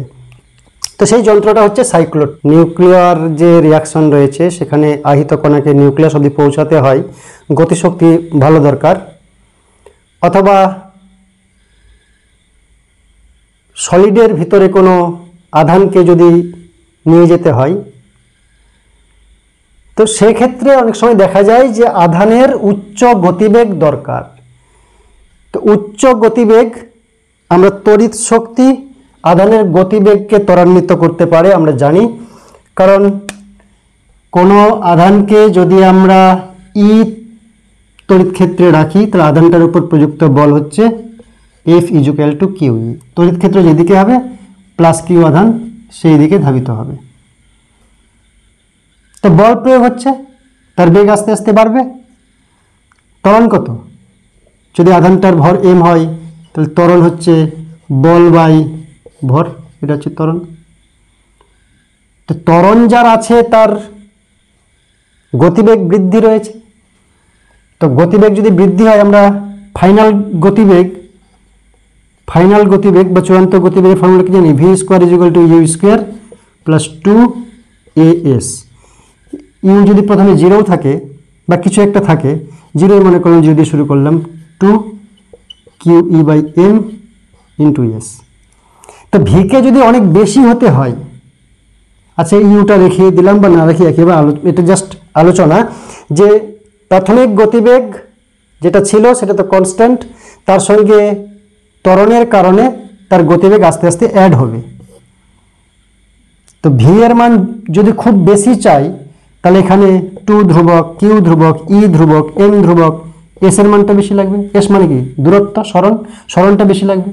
তো সেই যন্ত্রটা হচ্ছে সাইক্লোট্রন। নিউক্লিয়ার যে রিয়াকশন রয়েছে সেখানে আহিত কণাকে নিউক্লিয়াস অবধি পৌঁছাতে হয়, গতিশক্তি ভালো দরকার। অথবা সলিডের ভিতরে কোনো আধানকে যদি নিয়ে যেতে হয়, তো সেক্ষেত্রে অনেক সময় দেখা যায় যে আধানের উচ্চ গতিবেগ দরকার। তো উচ্চ গতিবেগ আমরা তড়িৎ শক্তি আধানের গতিবেগকে ত্বরান্বিত করতে পারে আমরা জানি, কারণ কোনো আধানকে যদি আমরা ই তড়িৎ ক্ষেত্রে রাখি তাহলে আধানটার উপর প্রযুক্ত বল হচ্ছে F equal to q E. তড়িৎ ক্ষেত্র যেদিকে হবে প্লাস কিউ আধান সেই দিকে ধাবিত হবে। তো বল প্রয়োগ হচ্ছে, তার বেগ আস্তে আস্তে বাড়বে। ত্বরণ কত? যদি আধানটার ভর এম হয় তাহলে ত্বরণ হচ্ছে বল বাই ভর, এটা হচ্ছে ত্বরণ। তো ত্বরণ যার আছে তার গতিবেগ বৃদ্ধি রয়েছে। তো গতিবেগ যদি বৃদ্ধি হয়, আমরা ফাইনাল গতিবেগ বা চূড়ান্ত গতিবেগের ফর্মুলা কি জানি? V square is equal to u square plus 2as। U যদি প্রথমে জিরো থাকে বা কিছু একটা থাকে, জিরো মনে করলাম, জিরো দিয়ে শুরু করলাম, 2 বাই এম ইন্টু এস। তো ভিকে যদি অনেক বেশি হতে হয়, আচ্ছা ইউটা রেখে দিলাম বা না রেখে একেবারে এটা জাস্ট আলোচনা, যে প্রাথমিক গতিবেগ যেটা ছিল সেটা তো কনস্ট্যান্ট, তার সঙ্গে ত্বরণের কারণে তার গতিবেগ আস্তে আস্তে অ্যাড হবে। তো ভি এর মান যদি খুব বেশি চাই তাহলে এখানে 2 ধ্রুবক, কিউ ধ্রুবক, ই ধ্রুবক, এম ধ্রুবক, এস এর মানটা বেশি লাগবে। এস মানে কি? দূরত্ব, সরণটা বেশি লাগবে।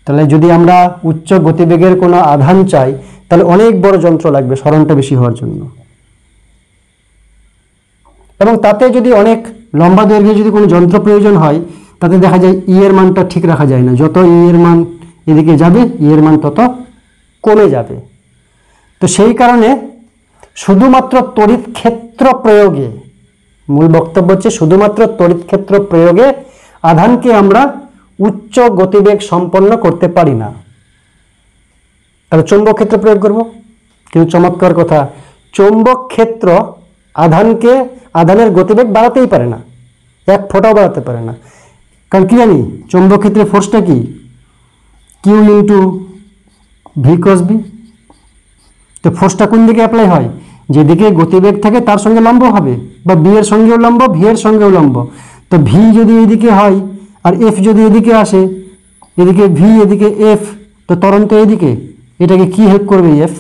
তাহলে যদি আমরা উচ্চ গতিবেগের কোনো আধান চাই তাহলে অনেক বড় যন্ত্র লাগবে সরণটা বেশি হওয়ার জন্য। এবং তাতে যদি অনেক লম্বা দৈর্ঘ্যে যদি কোনো যন্ত্র প্রয়োজন হয়, তাতে দেখা যায় ই এর মানটা ঠিক রাখা যায় না। যত ই এর মান এদিকে যাবে, ই এর মান তত কমে যাবে। তো সেই কারণে শুধুমাত্র তড়িৎ ক্ষেত্র প্রয়োগে, মূল বক্তব্য হচ্ছে শুধুমাত্র তড়িৎ ক্ষেত্র প্রয়োগে আধানকে আমরা উচ্চ গতিবেগ সম্পন্ন করতে পারি না। তাহলে চৌম্বক ক্ষেত্র প্রয়োগ করব। কিন্তু চমৎকার কথা, চৌম্বক ক্ষেত্র আধানের গতিবেগ বাড়াতেই পারে না, এক ফোঁটাও বাড়াতে পারে না। কারণ কি জানি চৌম্বক ক্ষেত্রে ফোর্সটা কি? Q into v cross B. তো ফোর্সটা কোন দিকে অ্যাপ্লাই হয়? যেদিকে গতিবেগ থাকে তার সঙ্গে লম্ব হবে, বা বি এর সঙ্গেও লম্ব, ভি এর সঙ্গেও লম্ব। তো ভি যদি এদিকে হয় আর এফ যদি এদিকে আসে, এদিকে ভি এদিকে এফ, তো ত্বরণ তো এদিকে, এটাকে কি হেল্প করবে? এফ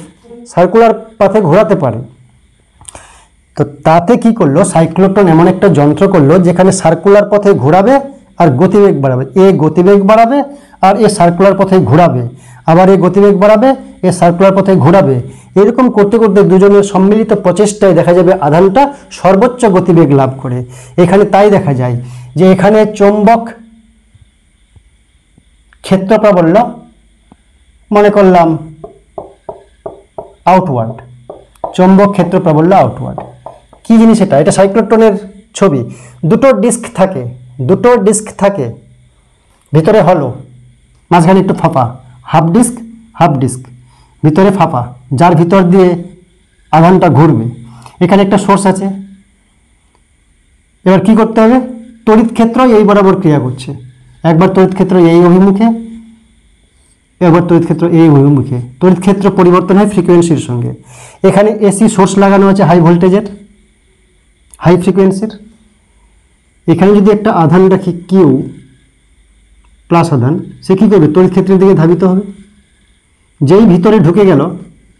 সার্কুলার পাথে ঘোরাতে পারে। তো তাতে কি করলো, সাইক্লোট্রন এমন একটা যন্ত্র করলো যেখানে সার্কুলার পথে ঘোরাবে আর গতিবেগ বাড়াবে। এ গতিবেগ বাড়াবে আর এ সার্কুলার পথে ঘোরাবে, আবার এ গতিবেগ বাড়াবে, এ সার্কুলার পথে ঘোরাবে। এরকম করতে করতে দুজনের সম্মিলিত প্রচেষ্টায় দেখা যাবে আধানটা সর্বোচ্চ গতিবেগ লাভ করে। এখানে তাই দেখা যায় যে এখানে চৌম্বক ক্ষেত্র প্রাবল্য মনে করলাম আউটওয়ার্ড, চৌম্বক ক্ষেত্র প্রাবল্য আউটওয়ার্ড। কি জিনিস এটা? এটা সাইক্লোট্রনের ছবি। দুটো ডিস্ক থাকে, ভিতরে হলো, মাঝখানে একটু ফাঁপা, হাফ ডিস্ক, ভিতরে ফাঁপা, যার ভিতর দিয়ে আধানটা ঘুরবে। এখানে একটা সোর্স আছে। এবার কি করতে হবে? তড়িৎ ক্ষেত্র এই বরাবর ক্রিয়া করছে। একবার তড়িৎ ক্ষেত্র এই অভিমুখে, একবার তড়িৎ ক্ষেত্র এই অভিমুখে। তড়িৎ ক্ষেত্র পরিবর্তন হয় ফ্রিকোয়েন্সির সঙ্গে। এখানে এসি সোর্স লাগানো আছে হাই ভোল্টেজের, হাই ফ্রিকোয়েন্সির। এখানে যদি একটা আধান রাখি কিউ প্লাস আধান, সে কী করবে? তড়িৎ ক্ষেত্রের দিকে ধাবিত হবে। যেই ভিতরে ঢুকে গেল,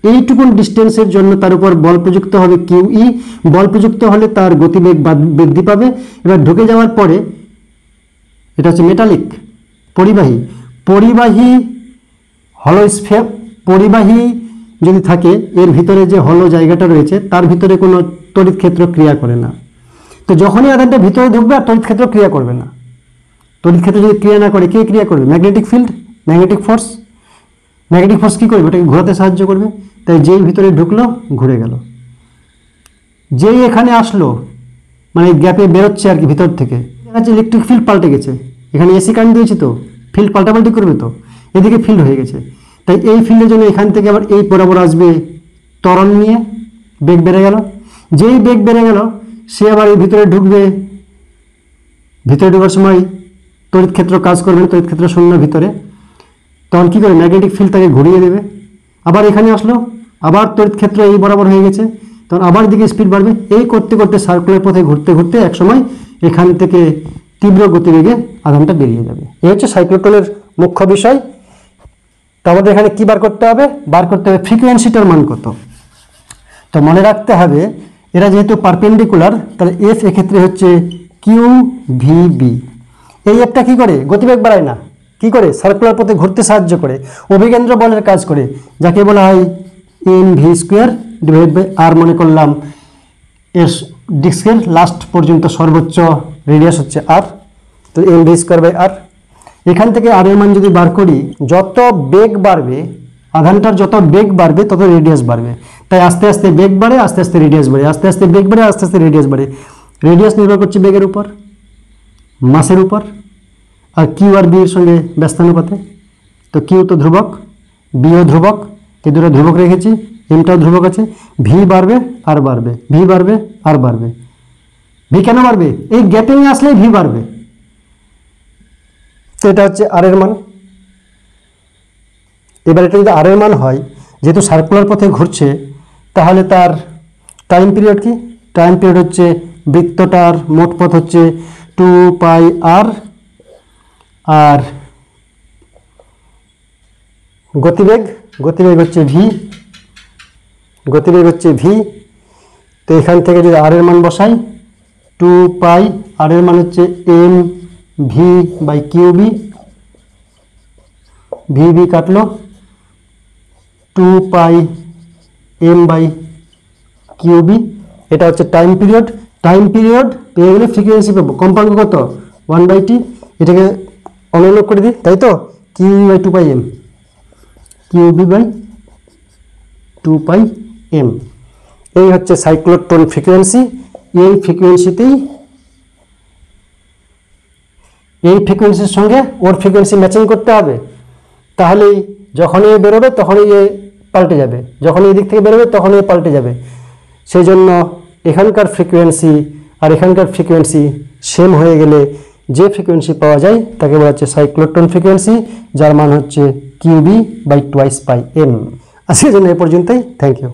এইটুকুন ডিস্টেন্সের জন্য তার উপর বল প্রযুক্ত হবে কিউ ই। বল প্রযুক্ত হলে তার গতিবেগ বৃদ্ধি পাবে। এবার ঢুকে যাওয়ার পরে এটা হচ্ছে মেটালিক, পরিবাহী হলো স্ফিয়ার। পরিবাহী যদি থাকে, এর ভিতরে যে হলো জায়গাটা রয়েছে তার ভিতরে কোনো তড়িৎ ক্ষেত্র ক্রিয়া করে না। তো যখনই আধানটা ভিতরে ঢুকবে আর তড়িৎ ক্ষেত্র ক্রিয়া করবে না। তড়িৎ ক্ষেত্র যদি ক্রিয়া না করে, কে ক্রিয়া করবে? Magnetic field, magnetic force. Magnetic force কী করবে? ওটাকে ঘোরাতে সাহায্য করবে। তাই যেই ভিতরে ঢুকলো ঘুরে গেল, যেই এখানে আসলো মানে গ্যাপে বেরোচ্ছে আর কি ভিতর থেকে, ইলেকট্রিক ফিল্ড পাল্টে গেছে। এখানে এসি কারেন্ট দিয়েছি তো ফিল্ড পাল্টাপাল্টি করবে, তো এদিকে ফিল্ড হয়ে গেছে। তাই এই ফিল্ডের জন্য এখান থেকে আবার এই বরাবর আসবে ত্বরণ নিয়ে, বেগ বেড়ে গেল। যেই বেগ বেড়ে গেল, সে আবার এই ভিতরে ঢুকবে। ভিতরে ঢোকার সময় তড়িৎ ক্ষেত্র কাজ করবে না, তড়িৎ ক্ষেত্র শূন্য ভিতরে। তখন কী করে? ম্যাগনেটিক ফিল্ড তাকে ঘুরিয়ে দেবে। আবার এখানে আসলো, আবার তড়িৎ ক্ষেত্র এই বরাবর হয়ে গেছে, তখন আবার দিকে স্পিড বাড়বে। এই করতে করতে সার্কুলার পথে ঘুরতে ঘুরতে একসময় এখান থেকে তীব্র গতিবেগে আধানটা বেরিয়ে যাবে। এই হচ্ছে সাইক্লোট্রনের মুখ্য বিষয়। তো আমাদের এখানে কী বার করতে হবে? ফ্রিকোয়েন্সিটার মান কত। তো মনে রাখতে হবে, এরা যেহেতু পারপেন্ডিকুলার, তাহলে এফ এক্ষেত্রে হচ্ছে কিউ ভি বি। এই এফটা কী করে? গতিবেগ বাড়ায় না, কী করে? সার্কুলার পথে ঘুরতে সাহায্য করে, অভিকেন্দ্র বলের কাজ করে, যাকে বলা হয় M V square divide by R. মনে করলাম এর ডিস্কের লাস্ট পর্যন্ত সর্বোচ্চ রেডিয়াস হচ্ছে আর, তো এম ভি স্কোয়ার বাই আর। এখান থেকে আর এর মান যদি বার করি, যত বেগ বাড়বে আধানটার, যত বেগ বাড়বে তত রেডিয়াস বাড়বে। তাই আস্তে আস্তে বেগ বাড়ে, আস্তে আস্তে রেডিয়াস বাড়ে, আস্তে আস্তে বেগ বাড়ে, আস্তে আস্তে রেডিয়াস বাড়ে। রেডিয়াস নির্ভর করছে বেগের উপর, মাসের উপর, আর কিউ আর বি এর সঙ্গে ব্যস্তানুপাতে। তো কিউ তো ধ্রুবক, বিও ধ্রুবক, এই দুটো ধ্রুবক রেখেছি, এমটাও ধ্রুবক আছে। ভি বাড়বে আর বাড়বে, ভি বাড়বে আর বাড়বে। ভি কেন বাড়বে? এই গ্যাপিং আসলেই ভি বাড়বে। তো এটা হচ্ছে আর এর মান। এবার এটা যদি আর এর মান হয়, যেহেতু সার্কুলার পথে ঘুরছে, তাহলে তার টাইম পিরিয়ড কি? টাইম পিরিয়ড হচ্ছে বৃত্তটার মোট পথ হচ্ছে 2 πr, আর গতিবেগ হচ্ছে ভি, তো এখান থেকে যদি আর এর মান বসাই, 2π, আর এর মান হচ্ছে m v by q B, v কাটলো, 2π m বাই কিউ বি। এটা হচ্ছে টাইম পিরিয়ড। পেয়ে গেলে ফ্রিকোয়েন্সি পাবো। কম্পাঙ্ক কত? 1/t। এটাকে অনুলোপ করে দিই, তাই তো? Q by 2π m, Q B by 2π m। এই হচ্ছে সাইক্লোট্রন ফ্রিকোয়েন্সি। এই ফ্রিকোয়েন্সির সঙ্গে ওর ফ্রিকোয়েন্সি ম্যাচিং করতে হবে। তাহলেই যখনই এ বেরোবে তখনই এ পাল্টে যাবে, যখনই এই দিক থেকে বেরোবে তখনই এ পাল্টে যাবে। সেই জন্য এখানকার ফ্রিকোয়েন্সি আর এখানকার ফ্রিকোয়েন্সি সেম হয়ে গেলে যে ফ্রিকোয়েন্সি পাওয়া যায় তাকে বলা হচ্ছে সাইক্লোট্রন ফ্রিকোয়েন্সি, যার মান হচ্ছে কিউ বি বাই 2π m। আজকের জন্য এ পর্যন্তই। Thank you.